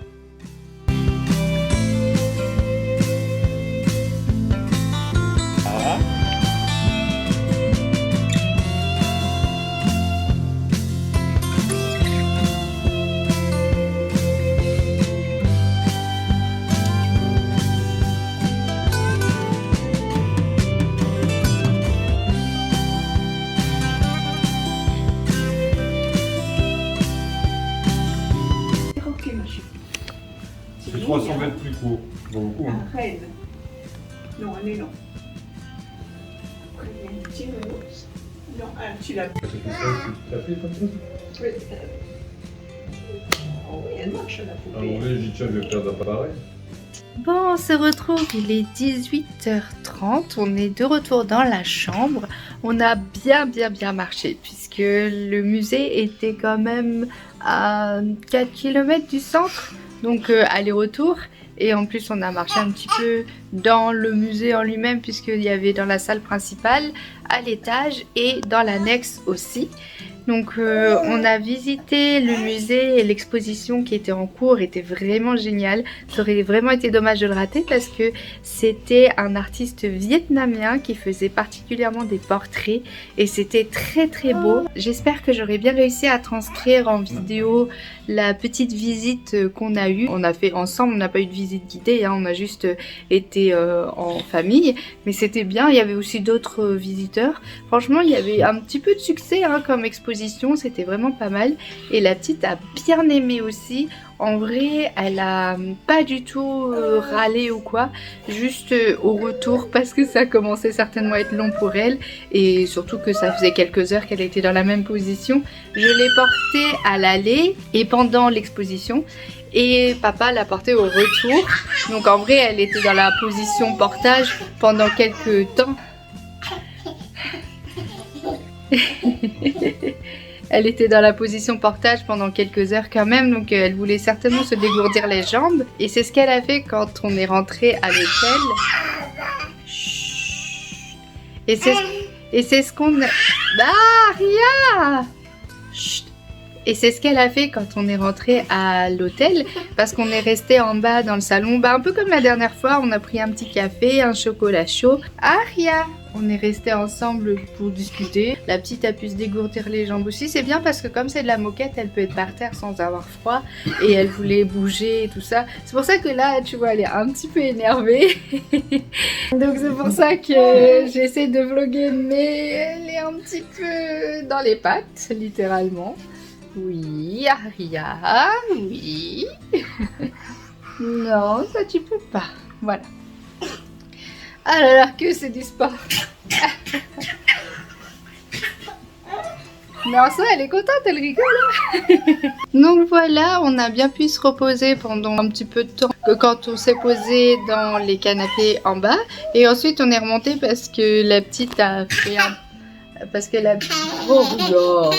C'est 300 mètres plus court. Bon, beaucoup. Hein. À Rennes. Non, elle est long. Après, il y a une tireuse. Non, tu l'as. C'est ça, c'est tout à fait comme ça. Oui. Oh oui, elle marche la À un poupée. moment donné, j'ai dit tiens, je vais faire d'appareil. Bon, on se retrouve, il est 18h30, on est de retour dans la chambre. On a bien marché puisque le musée était quand même à 4 km du centre, donc aller-retour. Et en plus, on a marché un petit peu dans le musée en lui-même puisqu'il y avait dans la salle principale, à l'étage et dans l'annexe aussi. Donc on a visité le musée et l'exposition qui était en cours était vraiment géniale. Ça aurait vraiment été dommage de le rater parce que c'était un artiste vietnamien qui faisait particulièrement des portraits et c'était très beau. J'espère que j'aurai bien réussi à transcrire en vidéo la petite visite qu'on a eue. On a fait ensemble, on n'a pas eu de visite guidée, hein, on a juste été en famille. Mais c'était bien, il y avait aussi d'autres visiteurs. Franchement, il y avait un petit peu de succès hein, comme exposition. position, c'était vraiment pas mal. Et la petite a bien aimé aussi. En vrai, elle a pas du tout râlé ou quoi, juste au retour parce que ça commençait certainement à être long pour elle et surtout que ça faisait quelques heures qu'elle était dans la même position. Je l'ai portée à l'aller et pendant l'exposition et papa l'a portée au retour. Donc en vrai, elle était dans la position portage pendant quelques temps. Elle était dans la position portage pendant quelques heures quand même, donc elle voulait certainement se dégourdir les jambes. Et c'est ce qu'elle a fait quand on est rentré à l'hôtel. Et c'est ce qu'on a... Ah, Ria! Chut. Et c'est ce qu'elle a fait quand on est rentré à l'hôtel, parce qu'on est resté en bas dans le salon, un peu comme la dernière fois, on a pris un petit café, un chocolat chaud. Ah, Ria! On est resté ensemble pour discuter. La petite a pu se dégourdir les jambes aussi. C'est bien parce que comme c'est de la moquette, elle peut être par terre sans avoir froid. Et elle voulait bouger et tout ça. C'est pour ça que là, tu vois, elle est un petit peu énervée. Donc c'est pour ça que j'essaie de vlogger, mais elle est un petit peu dans les pattes, littéralement. Oui, Aria, oui. Non, ça tu peux pas. Voilà. Ah là là, que c'est du sport. Mais en soi, elle est contente, elle rigole. Donc voilà, on a bien pu se reposer pendant un petit peu de temps quand on s'est posé dans les canapés en bas. Et ensuite, on est remonté parce que la petite a fait un... Parce que la petite... Oh, non.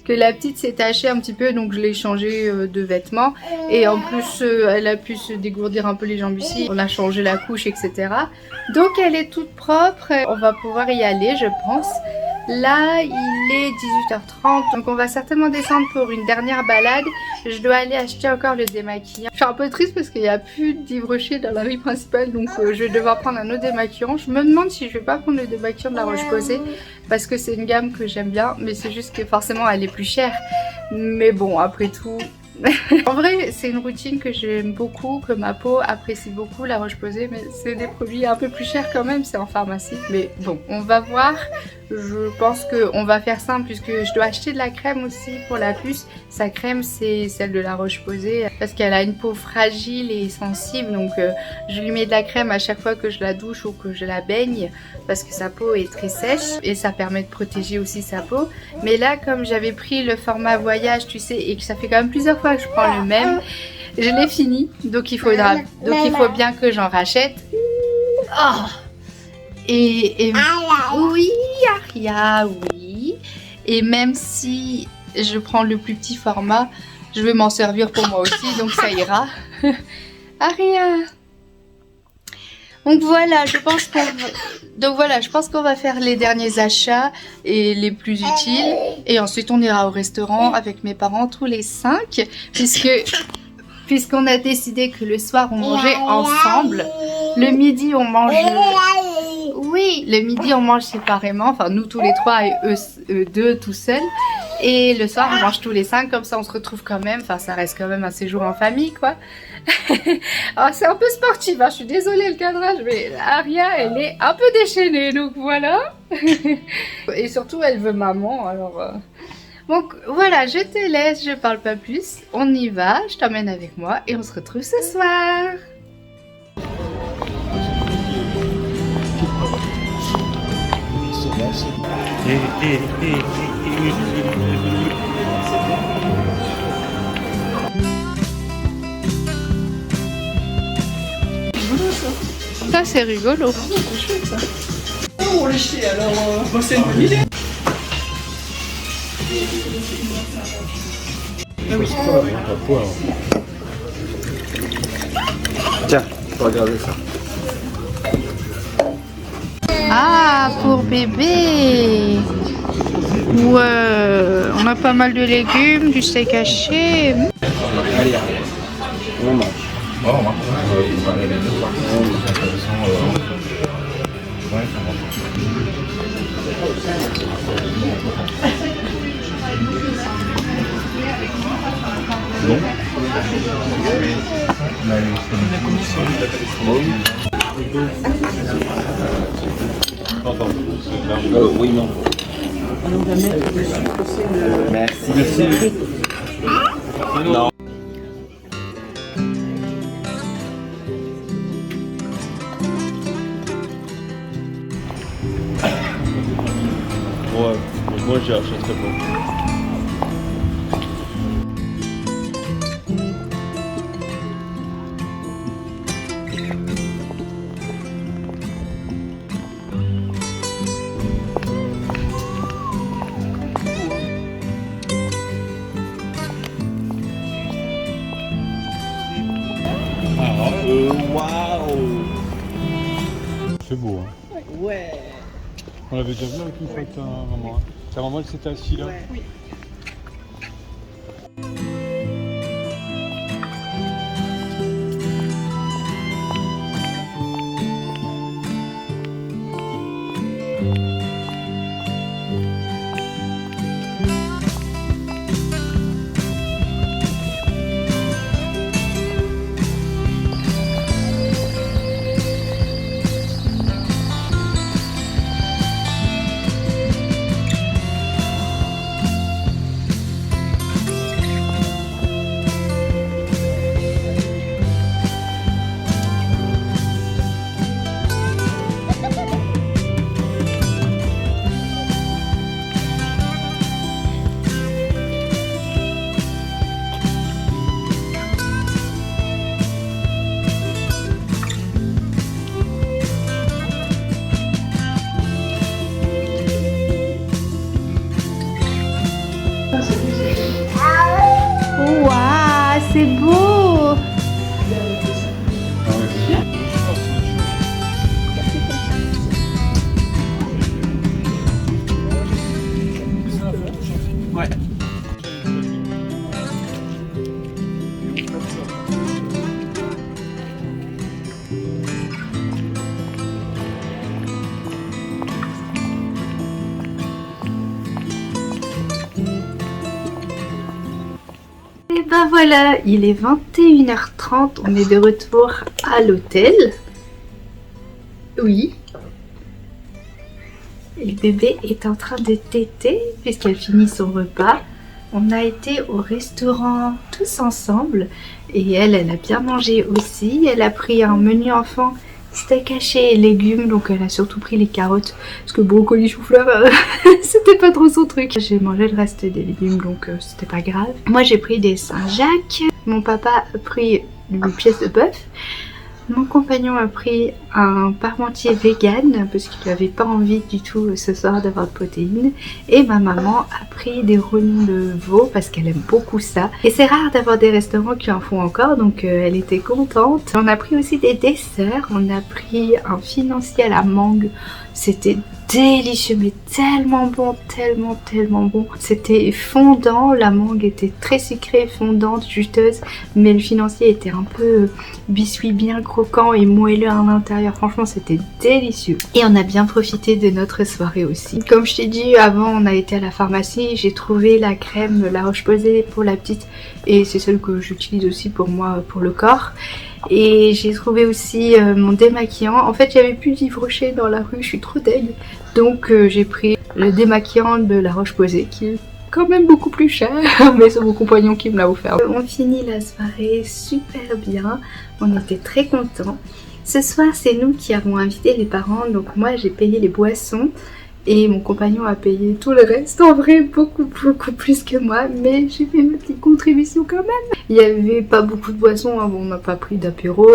Que la petite s'est tachée un petit peu, donc je l'ai changé de vêtements et en plus elle a pu se dégourdir un peu les jambes ici, on a changé la couche, etc. Donc elle est toute propre, on va pouvoir y aller je pense. Là il est 18h30, donc on va certainement descendre pour une dernière balade. Je dois aller acheter encore le démaquillant. Je suis un peu triste parce qu'il n'y a plus d'Yves-Rocher dans la rue principale, donc je vais devoir prendre un autre démaquillant. Je me demande si je vais pas prendre le démaquillant de la Roche-Posay parce que c'est une gamme que j'aime bien, mais c'est juste que forcément elle est plus chère. Mais bon, après tout... En vrai, c'est une routine que j'aime beaucoup, que ma peau apprécie beaucoup, la Roche-Posay, mais c'est des produits un peu plus chers quand même, c'est en pharmacie. Mais bon, on va voir. Je pense qu'on va faire simple puisque je dois acheter de la crème aussi pour la puce. Sa crème, c'est celle de la Roche-Posay parce qu'elle a une peau fragile et sensible. Donc, je lui mets de la crème à chaque fois que je la douche ou que je la baigne parce que sa peau est très sèche et ça permet de protéger aussi sa peau. Mais là, comme j'avais pris le format voyage, tu sais, et que ça fait quand même plusieurs fois que je prends le même, je l'ai fini. Donc, il faut bien que j'en rachète. Oh! Et oui, Aria, oui. Et même si je prends le plus petit format, je vais m'en servir pour moi aussi, donc ça ira. Aria. Donc voilà, je pense qu'on va faire les derniers achats et les plus utiles. Et ensuite on ira au restaurant avec mes parents tous les 5, puisqu'on a décidé que le soir on mangeait ensemble. Le midi on mange... Oui, le midi on mange séparément, enfin nous tous les 3 et eux 2 tout seuls. Et le soir on mange tous les 5, comme ça on se retrouve quand même, enfin ça reste quand même un séjour en famille quoi. Alors c'est un peu sportif, hein, je suis désolée le cadrage, mais Aria elle est un peu déchaînée, donc voilà. Et surtout elle veut maman, alors... Donc voilà, je te laisse, je parle pas plus, on y va, je t'emmène avec moi et on se retrouve ce soir. Ça c'est rigolo. C'est chouette ça. Oh le chien alors, c'est une bonne idée. Ah oui. Tiens, tu peux regarder ça. Ah, pour bébé. Ouais, on a pas mal de légumes, du steak haché. Allez, on mange. Bon. Oui, non. Merci. Merci. Non. Ouais, moi j'y achèterais pas. Waouh. C'est beau, hein. Ouais. On l'avait déjà vu avec une fois avec ta maman. Hein. Ta maman elle s'était assise là. Oui. Waouh, c'est beau! Ouais. Et ben voilà, il est 21h30, on est de retour à l'hôtel. Oui. Et le bébé est en train de téter puisqu'elle finit son repas. On a été au restaurant tous ensemble et elle a bien mangé aussi. Elle a pris un menu enfant, steak haché et légumes, donc elle a surtout pris les carottes parce que brocoli chou-fleur c'était pas trop son truc. J'ai mangé le reste des légumes donc c'était pas grave. Moi j'ai pris des Saint-Jacques, mon papa a pris une pièce de bœuf. Mon compagnon a pris un parmentier vegan parce qu'il n'avait pas envie du tout ce soir d'avoir de protéines. Et ma maman a pris des rognons de veau parce qu'elle aime beaucoup ça. Et c'est rare d'avoir des restaurants qui en font encore, donc elle était contente. On a pris aussi des desserts. On a pris un financier à la mangue. C'était délicieux, mais tellement bon, tellement bon. C'était fondant, la mangue était très sucrée, fondante, juteuse, mais le financier était un peu biscuit bien croquant et moelleux à l'intérieur. Franchement, c'était délicieux. Et on a bien profité de notre soirée aussi. Comme je t'ai dit avant, on a été à la pharmacie, j'ai trouvé la crème La Roche-Posay pour la petite et c'est celle que j'utilise aussi pour moi, pour le corps. Et j'ai trouvé aussi mon démaquillant. En fait, j'avais plus d'Yves Rocher dans la rue, je suis trop deg. Donc j'ai pris le démaquillant de La Roche-Posay qui est quand même beaucoup plus cher, mais c'est mon compagnon qui me l'a offert. On finit la soirée super bien, on était très contents. Ce soir, c'est nous qui avons invité les parents, donc moi j'ai payé les boissons. Et mon compagnon a payé tout le reste, en vrai beaucoup plus que moi, mais j'ai fait ma petite contribution quand même. Il n'y avait pas beaucoup de boissons, hein. Bon, on n'a pas pris d'apéro,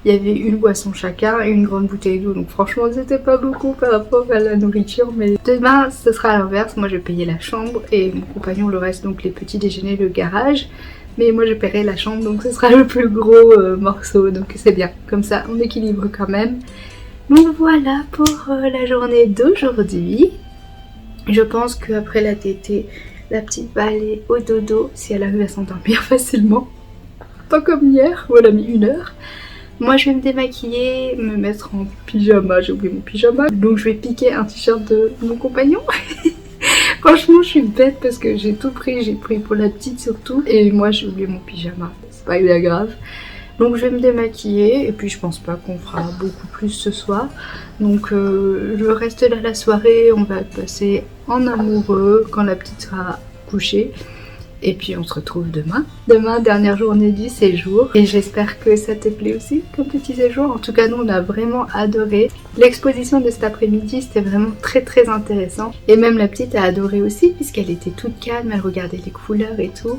il y avait une boisson chacun et une grande bouteille d'eau, donc franchement c'était pas beaucoup par rapport à la nourriture, mais demain ce sera à l'inverse, moi j'ai payé la chambre et mon compagnon le reste, donc les petits déjeuners, le garage. Mais moi je paierai la chambre, donc ce sera le plus gros morceau, donc c'est bien, comme ça on équilibre quand même. Donc voilà pour la journée d'aujourd'hui. Je pense qu'après la tétée, la petite va aller au dodo si elle arrive à s'endormir facilement. Pas comme hier où elle a mis 1 heure. Moi je vais me démaquiller, me mettre en pyjama, j'ai oublié mon pyjama. Donc je vais piquer un t-shirt de mon compagnon. Franchement je suis bête parce que j'ai tout pris, j'ai pris pour la petite surtout. Et moi j'ai oublié mon pyjama, c'est pas bien grave. Donc je vais me démaquiller et puis je pense pas qu'on fera beaucoup plus ce soir. Donc le reste de la soirée, on va passer en amoureux quand la petite sera couchée. Et puis on se retrouve demain. Demain, dernière journée du séjour. Et j'espère que ça te plaît aussi comme petit séjour. En tout cas, nous on a vraiment adoré. L'exposition de cet après-midi, c'était vraiment très intéressant. Et même la petite a adoré aussi puisqu'elle était toute calme, elle regardait les couleurs et tout.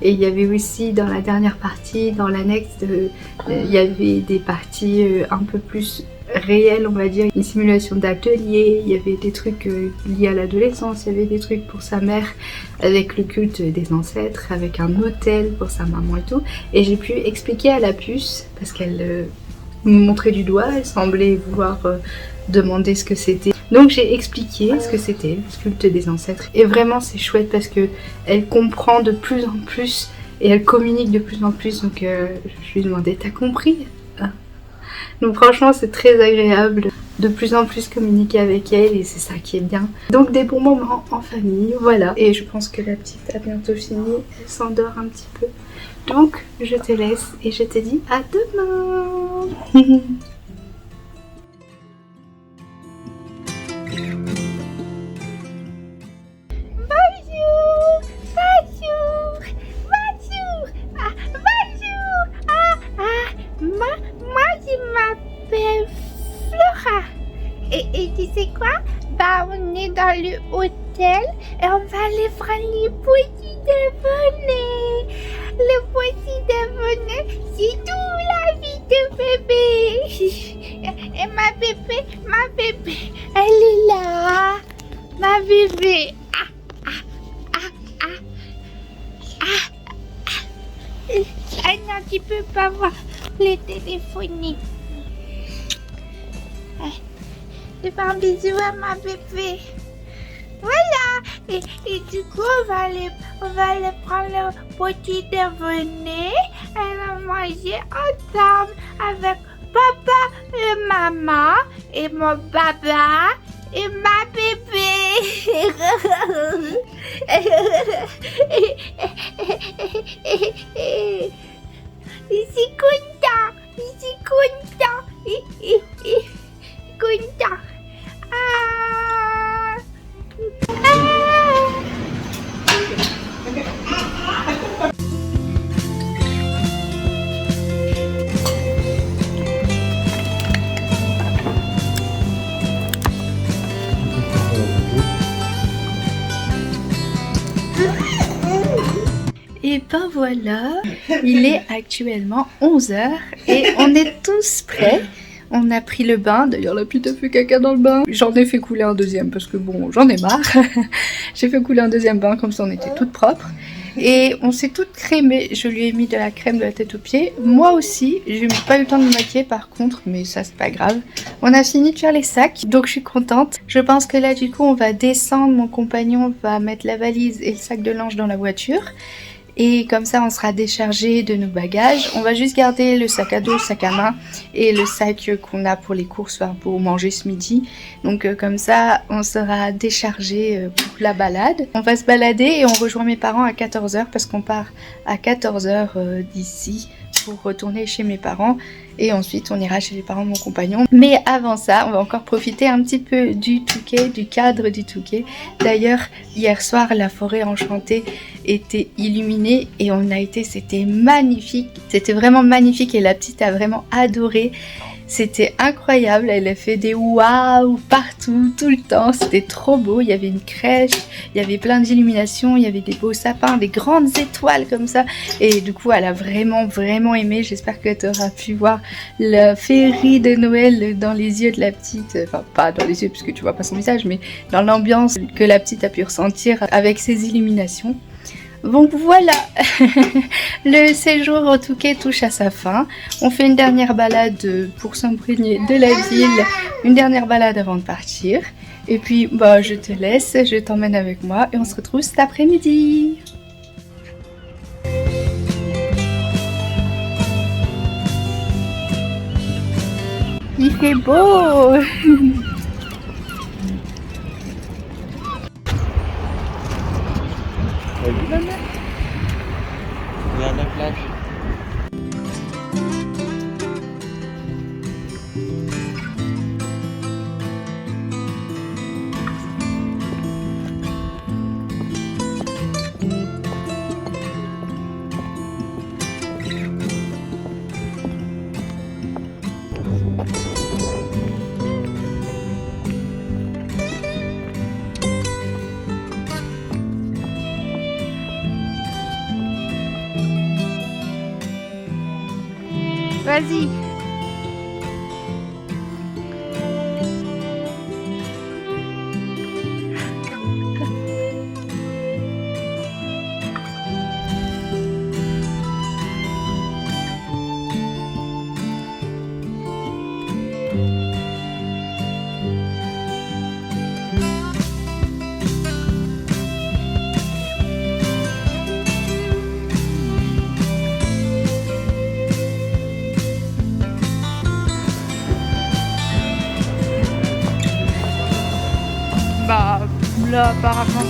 Et il y avait aussi dans la dernière partie, dans l'annexe, il y avait des parties un peu plus réel, on va dire, une simulation d'atelier, il y avait des trucs liés à l'adolescence, il y avait des trucs pour sa mère avec le culte des ancêtres, avec un hôtel pour sa maman et tout, et j'ai pu expliquer à la puce, parce qu'elle me montrait du doigt, elle semblait vouloir demander ce que c'était. Donc j'ai expliqué ce que c'était, le culte des ancêtres, et vraiment c'est chouette parce que elle comprend de plus en plus, et elle communique de plus en plus, donc je lui ai demandé, t'as compris ? Donc franchement c'est très agréable de plus en plus communiquer avec elle et c'est ça qui est bien. Donc des bons moments en famille, voilà. Et je pense que la petite a bientôt fini, elle s'endort un petit peu. Donc je te laisse et je te dis à demain. Et tu sais quoi? Bah on est dans le hôtel et on va aller prendre les petits déjeuners. Le petit déjeuner, c'est tout la vie de bébé. Et ma bébé, elle est là. Ma bébé. Ah non, tu peux pas voir les téléphoner. Je fais un bisou à ma bébé. Voilà. Et du coup, on va aller prendre le petit déjeuner. Elle va manger ensemble avec papa et maman et mon papa et ma bébé. Je suis content. Content. Et ben voilà, il est actuellement 11h et on est tous prêts. On a pris le bain, d'ailleurs la petite a fait caca dans le bain. J'en ai fait couler un deuxième parce que bon, j'en ai marre. J'ai fait couler un deuxième bain comme ça on était toutes propres. Et on s'est toutes crémées, je lui ai mis de la crème de la tête aux pieds. Moi aussi, j'ai pas eu le temps de me maquiller par contre, mais ça c'est pas grave. On a fini de faire les sacs, donc je suis contente. Je pense que là du coup on va descendre, mon compagnon va mettre la valise et le sac de linge dans la voiture. Et comme ça on sera déchargé de nos bagages. On va juste garder le sac à dos, le sac à main et le sac qu'on a pour les courses, pour manger ce midi. Donc comme ça on sera déchargé pour la balade. On va se balader et on rejoint mes parents à 14h parce qu'on part à 14h d'ici pour retourner chez mes parents. Et ensuite on ira chez les parents de mon compagnon. Mais avant ça on va encore profiter un petit peu du Touquet, du cadre du Touquet. D'ailleurs hier soir la forêt enchantée était illuminée et on a été, c'était magnifique. C'était vraiment magnifique et la petite a vraiment adoré. C'était incroyable, elle a fait des waouh partout, tout le temps, c'était trop beau. Il y avait une crèche, il y avait plein d'illuminations, il y avait des beaux sapins, des grandes étoiles comme ça. Et du coup, elle a vraiment aimé. J'espère que tu auras pu voir la féerie de Noël dans les yeux de la petite. Enfin, pas dans les yeux puisque tu vois pas son visage, mais dans l'ambiance que la petite a pu ressentir avec ces illuminations. Donc voilà, le séjour au Touquet touche à sa fin. On fait une dernière balade pour s'imprégner de la ville, une dernière balade avant de partir. Et puis bah, je te laisse, je t'emmène avec moi et on se retrouve cet après-midi. Il fait beau. Regarde la plage. vas-y. Bah, là, apparemment.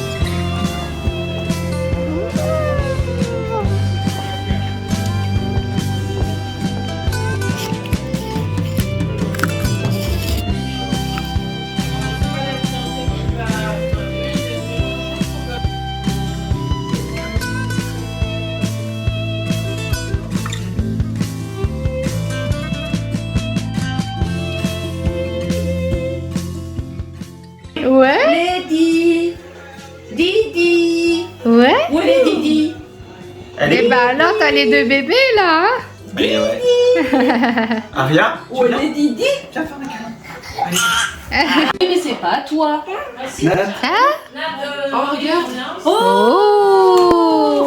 Ouais. Lady Didi. Ouais. Où est les Didi? Et bah alors, t'as les deux bébés là, hein? Allez, ouais. Aria? Où est les Didi? Viens faire un câlin. Mais c'est pas à toi. Hein? Oh, regarde. Oh,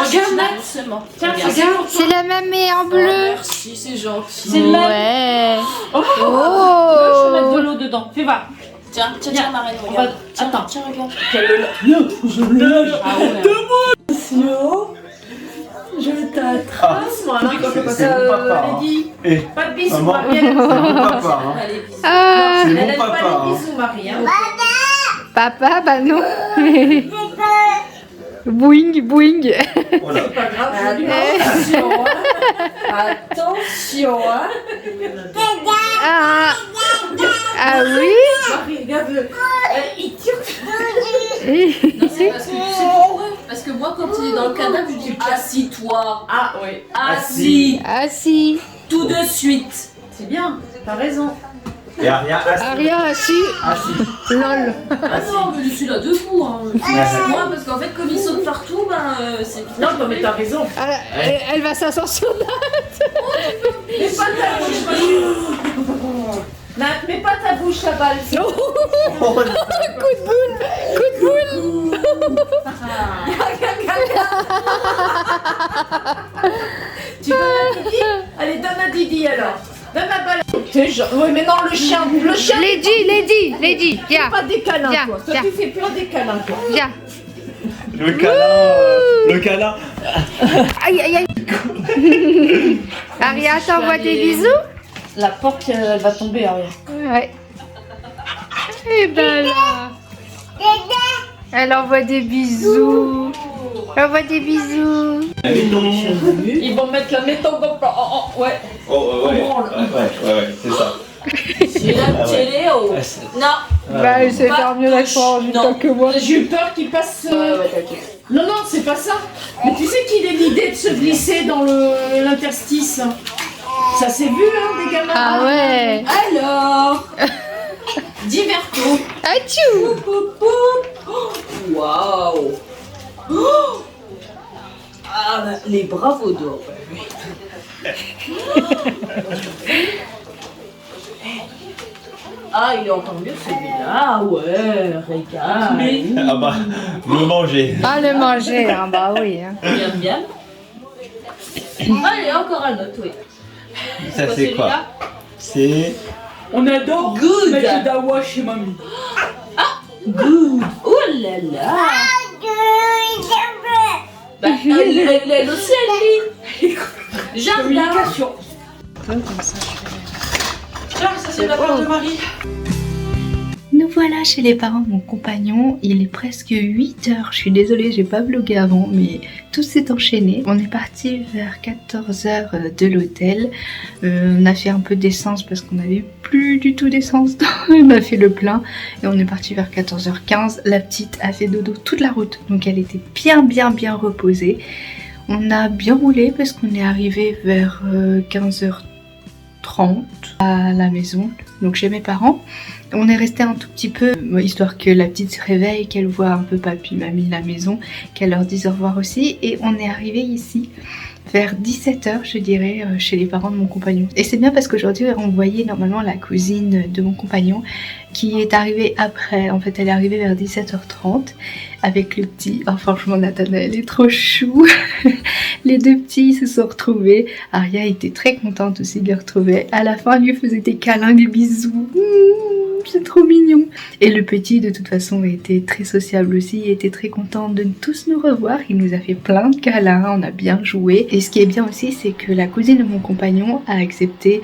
Regarde, Nat. Seulement. Tiens, regarde. c'est la mamie en bleu. Merci, c'est gentil. Ouais. Je vais mettre de Oh. l'eau dedans. Fais voir. Tiens, Marine, regarde. Attends, tiens, regarde. Ah ouais. Je t'attrape, moi. C'est mon papa. Hein. Eh, Pas de bisous, maman, Marie. c'est mon papa. Hein. Ah, C'est Elle mon aime papa. pas les Hein. bisous, Marie. Hein. papa, bah non. Boing, boing. Voilà. Pas grave, je lui Eh. Attention, hein. Ah, ah oui. Marie, regarde-le. Il tire. Non, c'est parce que tu sais pourquoi? Parce que moi, quand il est dans le cadavre, je dis assis-toi. Ah, ouais. Assis. Ah si. Tout de suite. C'est bien, t'as raison. Et Aria, assis. Aria, assis. Assis. Lol. Ah non, mais je suis là debout. Hein. Moi, parce qu'en fait, comme il saute partout, ben, c'est. Non, mais t'as raison. Ah, elle va s'asseoir sur Nat. Mets pas ta bouche. Nat, mets pas ta bouche à balle. Coup de boule. Coup de boule. Tu donnes à Didi? Allez, donne à Didi alors. Donne la balle. Oui, mais non, le chien. Le chien. Lady, viens. Pas des câlins, Viens, toi. Toi, viens. tu fais plein des câlins, toi. Viens. Le câlin. Le câlin. Aïe, aïe, aïe. Aria, t'envoies des bisous? La porte, elle va tomber, Aria. Ouais. Et ben là. Elle envoie des bisous. Elle envoie des bisous. Ils vont mettre la méthode en. Ouais. Oh, ouais, c'est ça. C'est la télé, oh. Non. Bah, elle sait faire mieux l'accent Non. que moi. J'ai eu peur qu'il passe. Ouais, t'inquiète. Non, non, c'est pas ça. Mais tu sais qu'il a l'idée de se glisser dans l'interstice. Ça s'est vu, hein, des gamins. Ah ouais. Alors. Diverto. Atchou. Waouh. Oh. Ah, bah, les bravos d'or. Ah, il est encore mieux celui-là. Ah ouais, regarde. Ah bah, le manger. Ah, le manger, hein, bah oui. Hein. Bien, bien. Allez, encore un autre, oui. Ça c'est quoi? celui-là? C'est... On adore Good. mettre dawa chez mamie. Good. Oh là là. Bah, elle aussi, elle lit. Jardin. Communication. Tiens, ça c'est la part de Marie. Nous voilà chez les parents de mon compagnon, il est presque 8h, je suis désolée j'ai pas vlogué avant mais tout s'est enchaîné. On est parti vers 14h de l'hôtel, on a fait un peu d'essence parce qu'on n'avait plus du tout d'essence, on a fait le plein et on est parti vers 14h15, la petite a fait dodo toute la route donc elle était bien reposée. On a bien roulé parce qu'on est arrivé vers 15h30. à la maison, donc chez mes parents. On est resté un tout petit peu, histoire que la petite se réveille, qu'elle voit un peu papy, mamie, la maison, qu'elle leur dise au revoir aussi. Et on est arrivé ici vers 17h, je dirais, chez les parents de mon compagnon. Et c'est bien parce qu'aujourd'hui, on voyait normalement la cousine de mon compagnon qui est arrivée après. En fait, elle est arrivée vers 17h30 avec le petit. Oh, franchement, Nathanaël est trop chou. Les deux petits se sont retrouvés. Aria était très contente aussi de les retrouver. À la fin, elle lui faisait des câlins, des bisous. C'est trop mignon. Et le petit, de toute façon, était très sociable aussi. Il était très content de tous nous revoir. Il nous a fait plein de câlins. On a bien joué. Et ce qui est bien aussi, c'est que la cousine de mon compagnon a accepté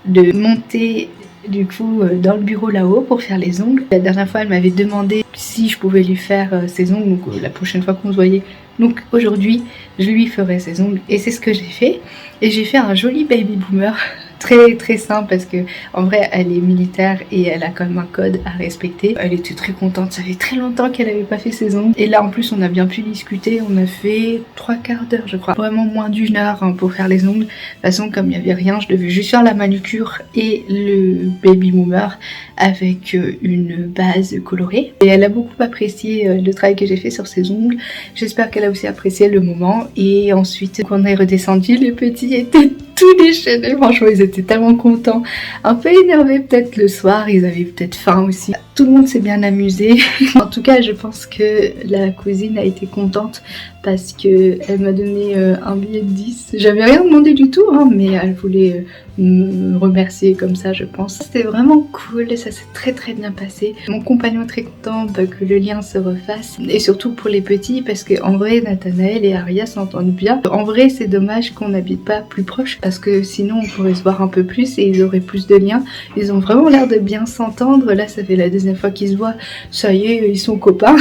de monter du coup dans le bureau là-haut pour faire les ongles. La dernière fois, elle m'avait demandé si je pouvais lui faire ses ongles, donc la prochaine fois qu'on se voyait. Donc aujourd'hui, je lui ferai ses ongles et c'est ce que j'ai fait. Et j'ai fait un joli baby boomer, très très simple parce que en vrai, elle est militaire et elle a quand même un code à respecter. Elle était très contente, ça fait très longtemps qu'elle n'avait pas fait ses ongles. Et là en plus, on a bien pu discuter, on a fait 3/4 d'heure je crois. Vraiment moins d'1 heure hein, pour faire les ongles. De toute façon, comme il n'y avait rien, je devais juste faire la manucure et le baby boomer avec une base colorée. Et elle a beaucoup apprécié le travail que j'ai fait sur ses ongles. J'espère qu'elle a aussi apprécié le moment. Et ensuite, quand on est redescendu, les petits étaient tout déchaînés. Franchement, ils étaient tellement contents. Un peu énervés peut-être le soir, ils avaient peut-être faim aussi. Tout le monde s'est bien amusé. En tout cas, je pense que la cousine a été contente parce qu'elle m'a donné un billet de 10. J'avais rien demandé du tout, hein, mais elle voulait me remercier comme ça, je pense. C'était vraiment cool, ça s'est très très bien passé. Mon compagnon est très content que le lien se refasse. Et surtout pour les petits, parce qu'en vrai, Nathanaël et Aria s'entendent bien. En vrai, c'est dommage qu'on n'habite pas plus proche, parce que sinon on pourrait se voir un peu plus et ils auraient plus de liens. Ils ont vraiment l'air de bien s'entendre. Là, ça fait la deuxième fois qu'ils se voient. Ça y est, ils sont copains.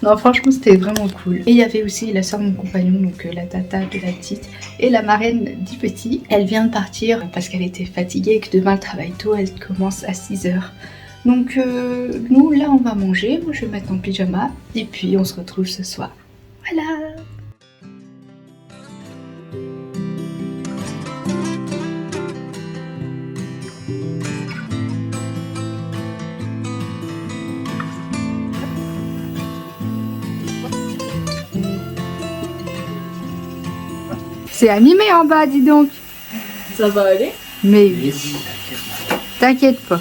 Non, franchement, c'était vraiment cool. Et il y avait aussi la soeur de mon compagnon, donc la tata de la petite, et la marraine du petit. Elle vient de partir parce qu'elle était fatiguée et que demain elle travaille tôt, elle commence à 6h. Donc nous, là, on va manger. Moi, je vais mettre en pyjama et puis on se retrouve ce soir. Voilà. C'est animé en bas, dis donc. Ça va aller? Mais oui. T'inquiète pas.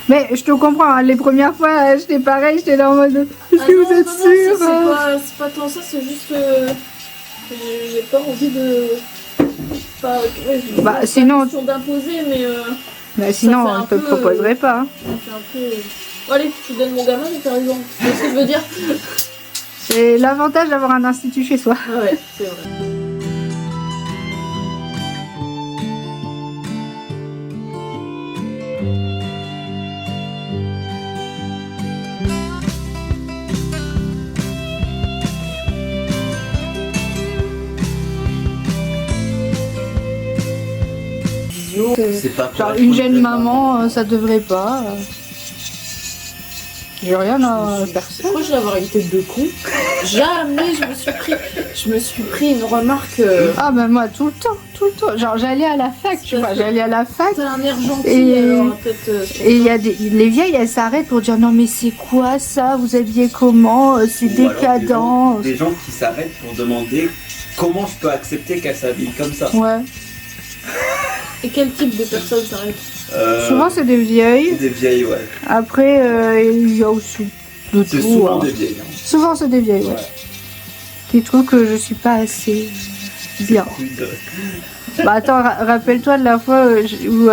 Mais je te comprends, hein, les premières fois, j'étais pareil, j'étais là en mode est-ce que vous êtes sûrs? C'est pas tant ça, c'est juste j'ai pas envie de... Pas, bah sinon... d'imposer, mais... bah sinon, on te proposerait pas. Hein. Ça fait un peu... Allez, tu donnes mon gamin et t'as raison. C'est ce que je veux dire. C'est l'avantage d'avoir un institut chez soi. Ah ouais, c'est vrai. C'est pas genre une jeune maman, ça devrait pas. J'ai rien à personne. Pourquoi je vais avoir une tête de con? Jamais je me suis pris une remarque. Ah bah moi tout le temps. Genre j'allais à la fac, tu vois, j'allais à la fac. T'as un air gentil et alors peut-être. Et il y a les vieilles, elles s'arrêtent pour dire non mais c'est quoi ça? Vous habillez comment? C'est décadent. Des gens qui s'arrêtent pour demander comment je peux accepter qu'elle s'habille comme ça. Ouais. Et quel type de personnes s'arrêtent? Souvent c'est des vieilles. Des vieilles, ouais. Après il y a aussi de tout. C'est souvent hein. des vieilles. Hein. Souvent c'est des vieilles, ouais. Qui trouvent que je suis pas assez bien. Bah attends, rappelle-toi de la fois où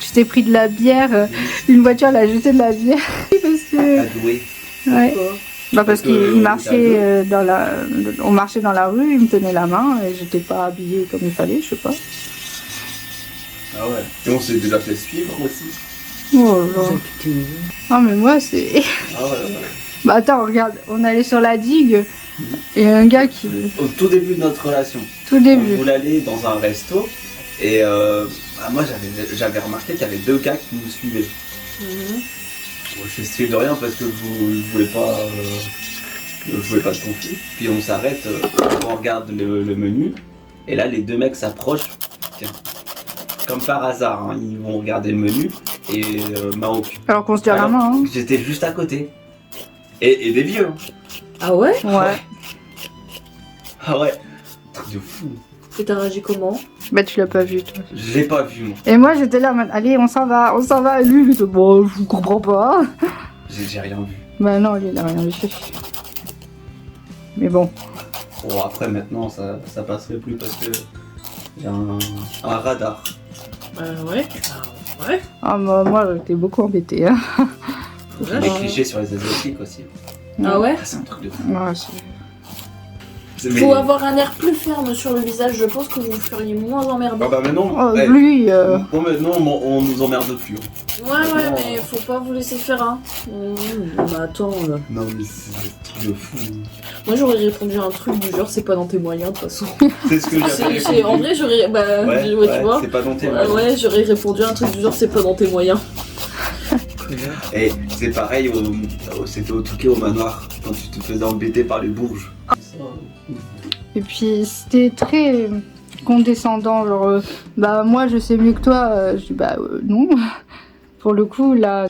tu t'es pris de la bière, une voiture elle a jeté de la bière. Parce que... Adoué. Ouais. Bah parce qu'il marchait on marchait dans la rue, il me tenait la main et j'étais pas habillée comme il fallait, je sais pas. Ah ouais. Et on s'est déjà fait suivre aussi. Oh là. Non mais moi c'est... Ah ouais. Bah attends, regarde, on allait sur la digue et un gars qui... Au tout début de notre relation. Tout début. On voulait aller dans un resto et moi j'avais remarqué qu'il y avait 2 gars qui nous suivaient. Je suis de rien parce que je voulais pas de conflit. Puis on s'arrête, on regarde le menu et là les 2 mecs s'approchent. Tiens. comme par hasard, hein, ils vont regarder le menu et Maroc. Alors qu'on se tient la Alors, main, hein. J'étais juste à côté. Et des vieux. Hein. Ah ouais? Ouais. Ah ouais. Truc de fou. Et t'as réagi comment? Bah tu l'as pas vu toi. Je l'ai pas vu moi. Et moi j'étais là, allez on s'en va. Et lui il était bon, je vous comprends pas. J'ai rien vu. Bah non, lui il a rien vu. Mais bon. Bon après maintenant ça passerait plus parce que j'ai un radar. Ouais. Ouais. Ah bah moi j'étais beaucoup embêtée. Hein. J'ai des clichés sur les asiatiques aussi. Ah ouais? C'est un truc de fou. Ouais, Faut avoir un air plus ferme sur le visage, je pense que vous feriez moins emmerder. Ah bah maintenant, lui, bon, maintenant on nous emmerde plus. Ouais, mais faut pas vous laisser faire, hein. Bah attends. Non mais c'est un truc de fou. Moi j'aurais répondu à un truc du genre, c'est pas dans tes moyens de toute façon. C'est ce que j'avais répondu. En vrai, j'aurais. Bah, ouais, tu vois. C'est pas dans tes moyens. Ouais, j'aurais répondu à un truc du genre, c'est pas dans tes moyens. Et c'est pareil, c'était au Touquet au manoir, quand tu te faisais embêter par les bourges. Et puis c'était très condescendant, genre bah moi je sais mieux que toi, je dis bah non. Pour le coup là.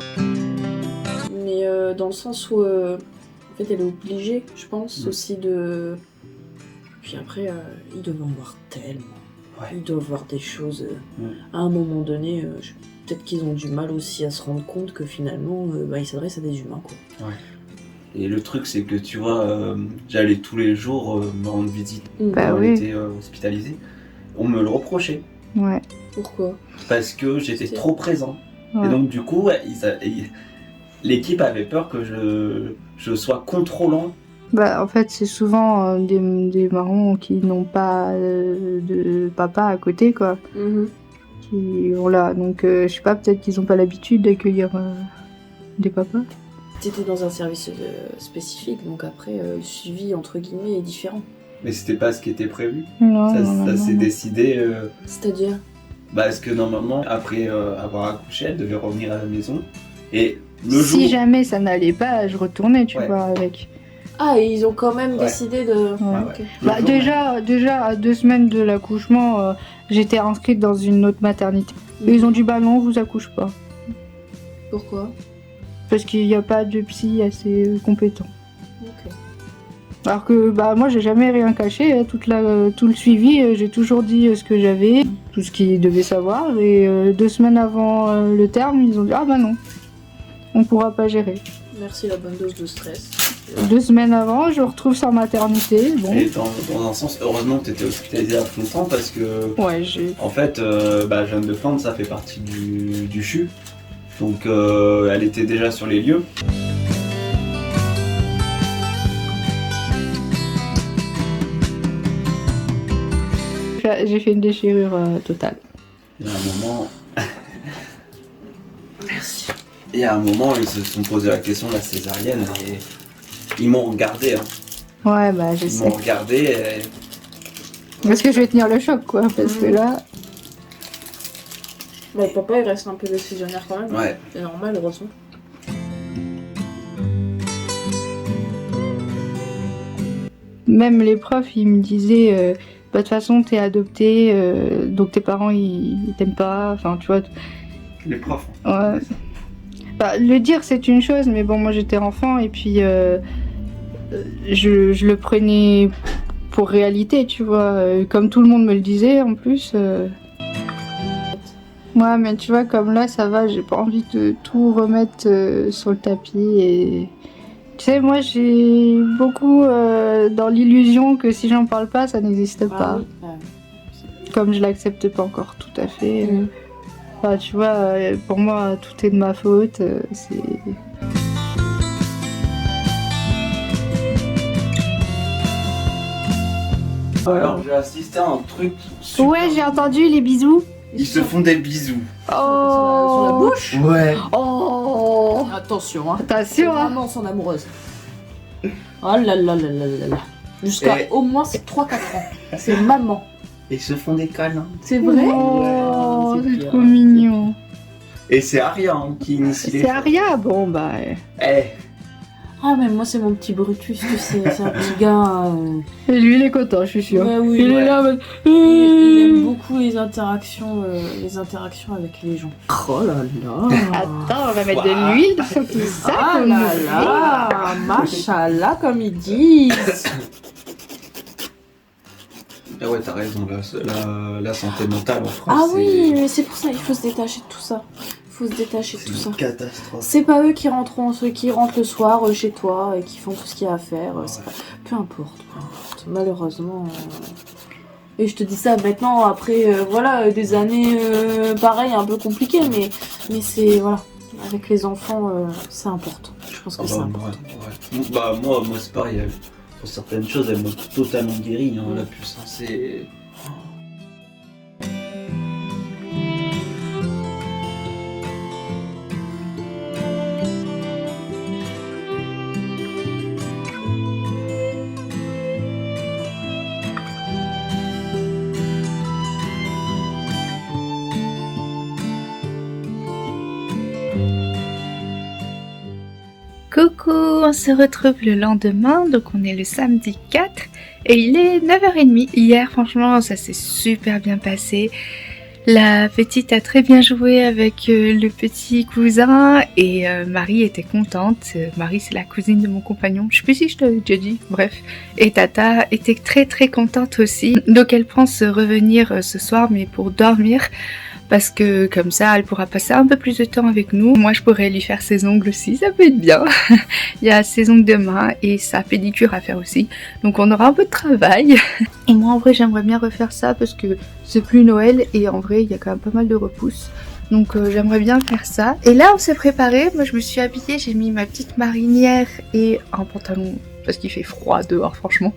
Mais dans le sens où en fait elle est obligée, je pense, aussi de. Puis après, ils doivent en voir tellement. Ouais. Ils doivent voir des choses. À un moment donné, peut-être qu'ils ont du mal aussi à se rendre compte que finalement, ils s'adressent à des humains, quoi. Ouais. Et le truc, c'est que tu vois, j'allais tous les jours me rendre visite Bah quand oui. on était hospitalisé. On me le reprochait. Ouais. Pourquoi? Parce que j'étais trop présent. Ouais. Et donc, du coup, l'équipe avait peur que je sois contrôlant. Bah en fait c'est souvent des marrons qui n'ont pas de papa à côté quoi. Qui ont là, donc je sais pas, peut-être qu'ils ont pas l'habitude d'accueillir des papas. T'étais dans un service spécifique, donc après, le suivi entre guillemets est différent. Mais c'était pas ce qui était prévu. Non, Ça s'est décidé. C'est-à-dire? Parce que normalement, après avoir accouché, elle devait revenir à la maison. Et le jour. Si jamais ça n'allait pas, je retournais, tu vois, avec. Ah, et ils ont quand même décidé de. Ouais. Okay. Bah, déjà, à 2 semaines de l'accouchement, j'étais inscrite dans une autre maternité. Et ils ont dit bah non, on vous accouche pas. Pourquoi? Parce qu'il n'y a pas de psy assez compétent. Ok. Alors que bah moi j'ai jamais rien caché, hein, tout le suivi, j'ai toujours dit ce que j'avais, tout ce qu'ils devaient savoir, et 2 semaines avant le terme, ils ont dit ah bah non, on pourra pas gérer. Merci la bonne dose de stress. 2 semaines avant, je retrouve sa maternité. Bon. Et dans un sens, heureusement que tu étais hospitalisée à Fontan parce que. Ouais, j'ai. En fait, Jeanne de Flandre, ça fait partie du CHU. Donc, elle était déjà sur les lieux. J'ai fait une déchirure totale. Il y a un moment. Merci. Il y a un moment, ils se sont posé la question de la césarienne et ils m'ont regardé. Hein. Ouais, bah je sais. Ils m'ont regardé et... Parce que je vais tenir le choc, quoi, parce que là... Bon, papa, il reste un peu décisionnaire quand même. Ouais. C'est normal, heureusement. Même les profs, ils me disaient... bah, de toute façon, t'es adopté, donc tes parents, ils t'aiment pas, enfin, tu vois... Les profs. Ouais. Bah, le dire, c'est une chose, mais bon, moi, j'étais enfant, et puis... je le prenais pour réalité, tu vois, comme tout le monde me le disait en plus. Ouais, mais tu vois, comme là, ça va, j'ai pas envie de tout remettre sur le tapis. Et tu sais, moi, j'ai beaucoup dans l'illusion que si j'en parle pas, ça n'existe pas. Oui. Comme je l'accepte pas encore tout à fait. Enfin, tu vois, pour moi, tout est de ma faute. C'est... Alors j'ai assisté à un truc super... Ouais, j'ai entendu les bisous. Ils se font des bisous. Oh, sur la bouche. Ouais. Oh, Attention, hein. attention, hein. Vraiment son amoureuse. Oh là là là là là là. Jusqu'à au moins 3-4 ans. C'est maman. Ils se font des câlins. C'est vrai? Oh, Ouais, c'est bien. trop mignon. Et c'est Aria hein, qui initie les C'est choses. Aria, bon bah... Eh, Ah, mais moi, c'est mon petit Brutus, tu sais, c'est un petit gars. Et lui, il est content, je suis sûre. Ouais, oui, il ouais. est là en mode... Il aime beaucoup les interactions avec les gens. Oh là là. Attends, on va mettre de l'huile sur tout ça. Ah comme là on là, machallah, comme ils disent. Ah ouais, t'as raison, la santé mentale en France. Ah oui, mais c'est pour ça, il faut se détacher de tout ça. Faut se détacher de c'est tout ça. une catastrophe. C'est pas eux qui rentrent le soir chez toi et qui font tout ce qu'il y a à faire. C'est pas... Peu importe. Malheureusement. Et je te dis ça maintenant après voilà des années pareil un peu compliquées, mais c'est voilà avec les enfants c'est important. Je pense que c'est important. Ouais. Bah moi c'est pareil. Pour certaines choses, elles m'ont totalement guéri. Hein, la puce, hein, c'est. Coucou, on se retrouve le lendemain, donc on est le samedi 4 et il est 9h30. Hier, franchement, ça s'est super bien passé. La petite a très bien joué avec le petit cousin et Marie était contente. Marie, c'est la cousine de mon compagnon. Je sais plus si je t'avais déjà dit, bref. Et Tata était très très contente aussi. Donc elle pense revenir ce soir, mais pour dormir. Parce que comme ça, elle pourra passer un peu plus de temps avec nous. Moi, je pourrais lui faire ses ongles aussi, ça peut être bien. Il y a ses ongles demain et sa pédicure à faire aussi. Donc on aura un peu de travail. Et moi, en vrai, j'aimerais bien refaire ça parce que c'est plus Noël et en vrai, il y a quand même pas mal de repousses. Donc j'aimerais bien faire ça. Et là, on s'est préparé. Moi, je me suis habillée, j'ai mis ma petite marinière et un pantalon parce qu'il fait froid dehors, franchement.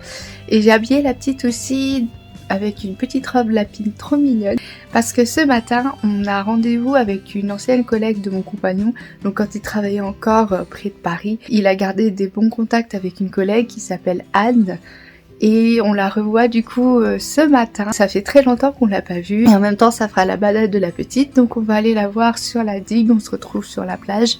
Et j'ai habillé la petite aussi avec une petite robe lapine trop mignonne parce que ce matin on a rendez-vous avec une ancienne collègue de mon compagnon. Donc quand il travaillait encore près de Paris, il a gardé des bons contacts avec une collègue qui s'appelle Anne et on la revoit du coup ce matin. Ça fait très longtemps qu'on l'a pas vue et en même temps ça fera la balade de la petite, donc on va aller la voir sur la digue. On se retrouve sur la plage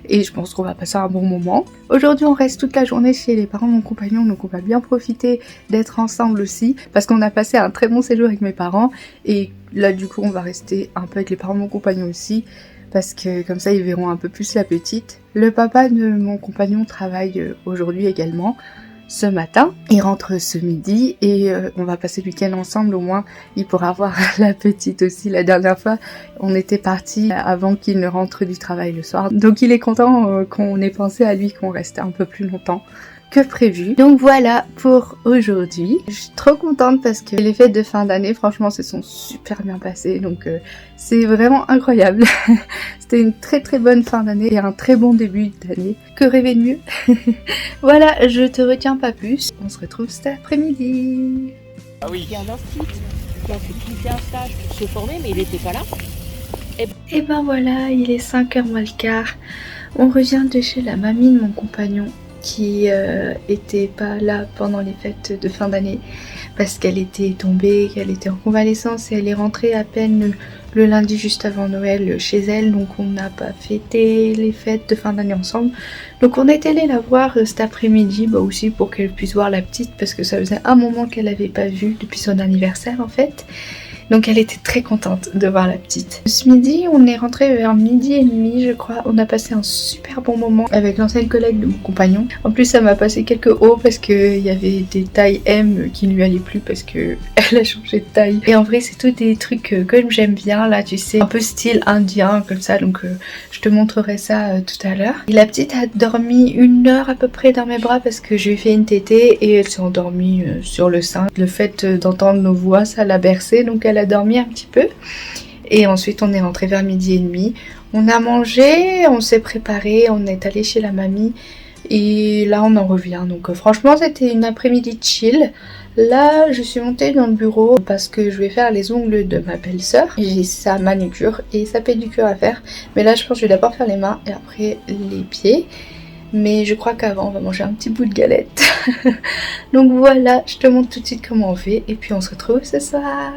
et je pense qu'on va passer un bon moment. Aujourd'hui on reste toute la journée chez les parents de mon compagnon, donc on va bien profiter d'être ensemble aussi parce qu'on a passé un très bon séjour avec mes parents et là du coup on va rester un peu avec les parents de mon compagnon aussi parce que comme ça ils verront un peu plus la petite. Le papa de mon compagnon travaille aujourd'hui également. Ce matin, il rentre ce midi et on va passer le week-end ensemble, au moins il pourra voir la petite aussi. La dernière fois on était partis avant qu'il ne rentre du travail le soir, donc il est content qu'on ait pensé à lui, qu'on restait un peu plus longtemps que prévu. Donc voilà pour aujourd'hui. Je suis trop contente parce que les fêtes de fin d'année franchement se sont super bien passées, donc c'est vraiment incroyable. C'était une très très bonne fin d'année et un très bon début d'année. Que rêver de mieux. Voilà, je te retiens pas plus. On se retrouve cet après-midi. Ah oui. Il y a un institut qui a fait un stage pour se former, mais il n'était pas là. Et ben voilà, il est 5h moins le quart. On revient de chez la mamie de mon compagnon qui était pas là pendant les fêtes de fin d'année parce qu'elle était tombée, qu'elle était en convalescence et elle est rentrée à peine le lundi juste avant Noël chez elle, donc on n'a pas fêté les fêtes de fin d'année ensemble. Donc on est allé la voir cet après-midi, aussi pour qu'elle puisse voir la petite parce que ça faisait un moment qu'elle l'avait pas vue depuis son anniversaire en fait. Donc elle était très contente de voir la petite. Ce midi, on est rentré vers 12h30 je crois. On a passé un super bon moment avec l'ancienne collègue de mon compagnon. En plus ça m'a passé quelques hauts parce qu'il y avait des tailles M qui ne lui allaient plus parce que elle a changé de taille. Et en vrai c'est tous des trucs que j'aime bien là, tu sais, un peu style indien comme ça. Donc je te montrerai ça tout à l'heure. Et la petite a dormi 1 heure à peu près dans mes bras parce que je lui ai fait une tétée et elle s'est endormie sur le sein. Le fait d'entendre nos voix, ça l'a bercée, donc elle a dormi un petit peu. Et ensuite on est rentré vers 12h30. On a mangé, on s'est préparé, on est allé chez la mamie et là on en revient. Donc franchement c'était une après-midi chill. Là je suis montée dans le bureau parce que je vais faire les ongles de ma belle-sœur. J'ai sa manucure et sa pédicure à faire, mais là je pense que je vais d'abord faire les mains et après les pieds. Mais je crois qu'avant on va manger un petit bout de galette. Donc voilà, je te montre tout de suite comment on fait et puis on se retrouve ce soir.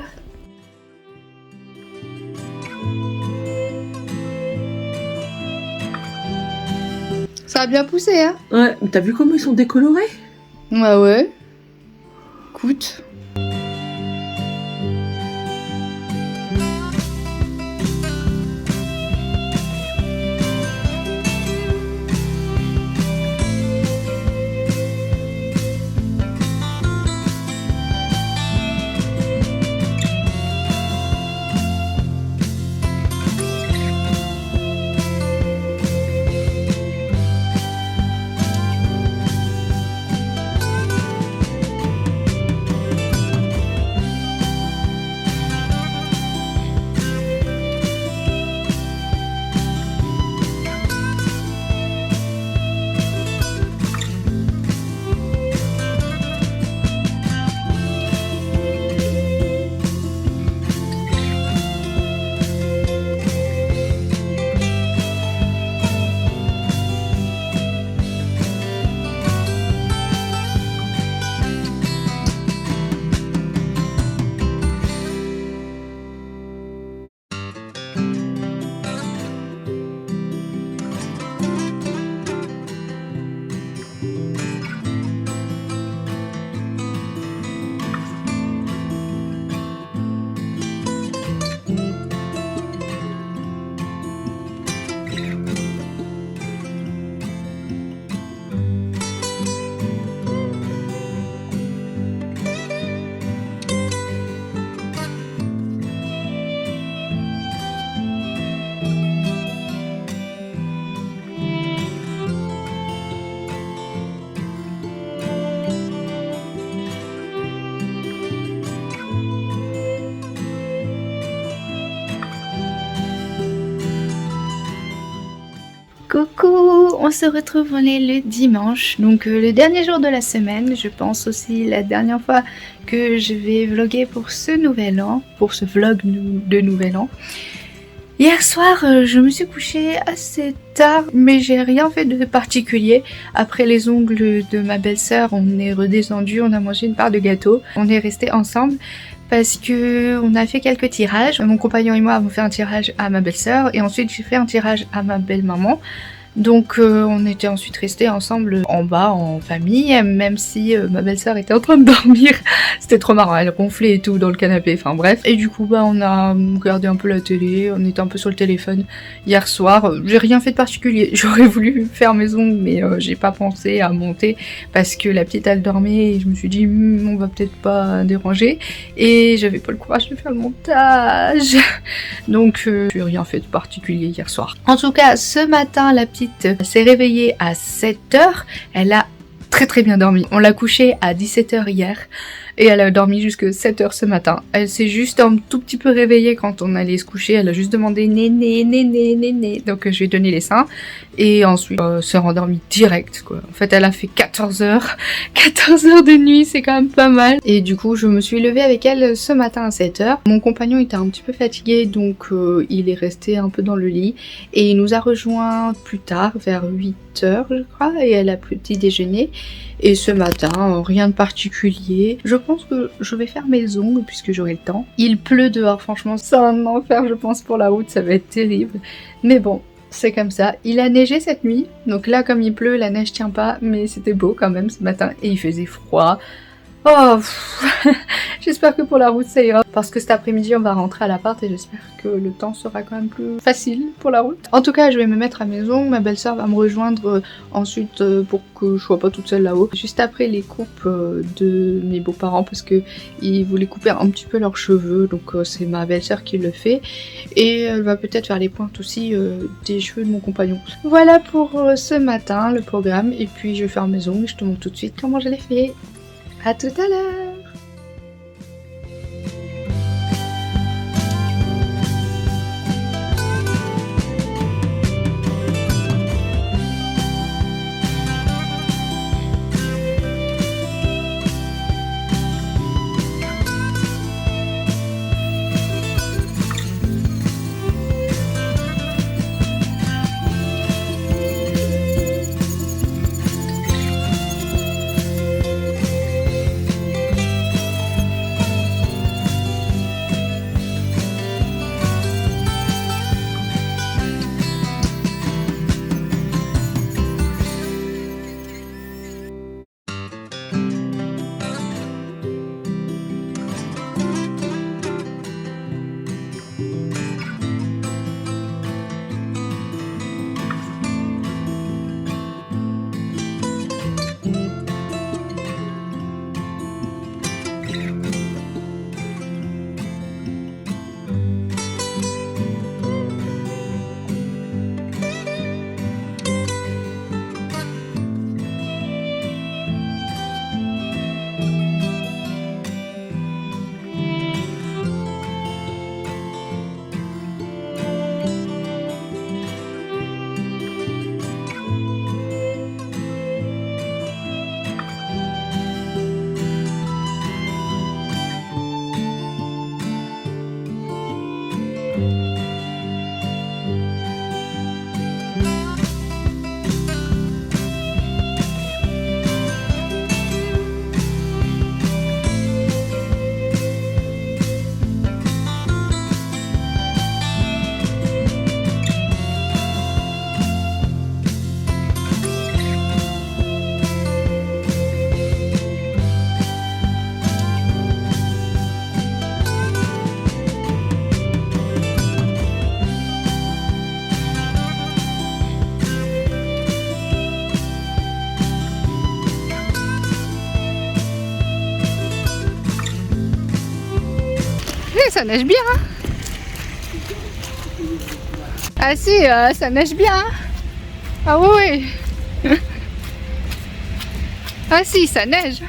Ça a bien poussé, hein? Ouais, mais t'as vu comment ils sont décolorés? Ouais. Écoute. Coucou, on se retrouve, on est le dimanche, donc le dernier jour de la semaine, je pense aussi la dernière fois que je vais vlogger pour ce nouvel an, pour ce vlog de nouvel an. Hier soir, je me suis couchée assez tard, mais j'ai rien fait de particulier. Après les ongles de ma belle-sœur, on est redescendu, on a mangé une part de gâteau, on est restés ensemble. Parce que on a fait quelques tirages. Mon compagnon et moi avons fait un tirage à ma belle-sœur et ensuite j'ai fait un tirage à ma belle-maman. Donc on était ensuite restés ensemble en bas en famille, même si ma belle-sœur était en train de dormir. C'était trop marrant, elle ronflait et tout dans le canapé, enfin bref. Et du coup on a regardé un peu la télé, on était un peu sur le téléphone hier soir. J'ai rien fait de particulier, j'aurais voulu faire mes ongles mais j'ai pas pensé à monter parce que la petite elle dormait et je me suis dit on va peut-être pas déranger. Et j'avais pas le courage de faire le montage. Donc j'ai rien fait de particulier hier soir. En tout cas ce matin la petite s'est réveillée à 7h, elle a très bien dormi. On l'a couchée à 17h hier et elle a dormi jusque 7h ce matin. Elle s'est juste un tout petit peu réveillée quand on allait se coucher, elle a juste demandé néné, néné, néné. Donc je lui ai donné les seins et ensuite s'est rendormie direct quoi. En fait elle a fait 14 heures de nuit, c'est quand même pas mal. Et du coup je me suis levée avec elle ce matin à 7h. Mon compagnon était un petit peu fatigué donc il est resté un peu dans le lit et il nous a rejoint plus tard vers 8h je crois et elle a petit déjeuner. Et ce matin, rien de particulier. Je pense que je vais faire mes ongles puisque j'aurai le temps. Il pleut dehors, franchement, c'est un enfer je pense pour la route, ça va être terrible. Mais bon, c'est comme ça. Il a neigé cette nuit, donc là comme il pleut, la neige tient pas, mais c'était beau quand même ce matin et il faisait froid. Oh, j'espère que pour la route ça ira parce que cet après-midi on va rentrer à l'appart et j'espère que le temps sera quand même plus facile pour la route. En tout cas je vais me mettre à mes ongles, ma belle-sœur va me rejoindre ensuite pour que je sois pas toute seule là-haut. Juste après les coupes de mes beaux-parents parce que ils voulaient couper un petit peu leurs cheveux donc c'est ma belle-sœur qui le fait et elle va peut-être faire les pointes aussi des cheveux de mon compagnon. Voilà pour ce matin le programme et puis je vais faire mes ongles et je te montre tout de suite comment je les fais. À tout à l'heure! ça neige bien. Hein. Ah si, ça neige bien. Hein. Ah oui, oui. Ah si, ça neige.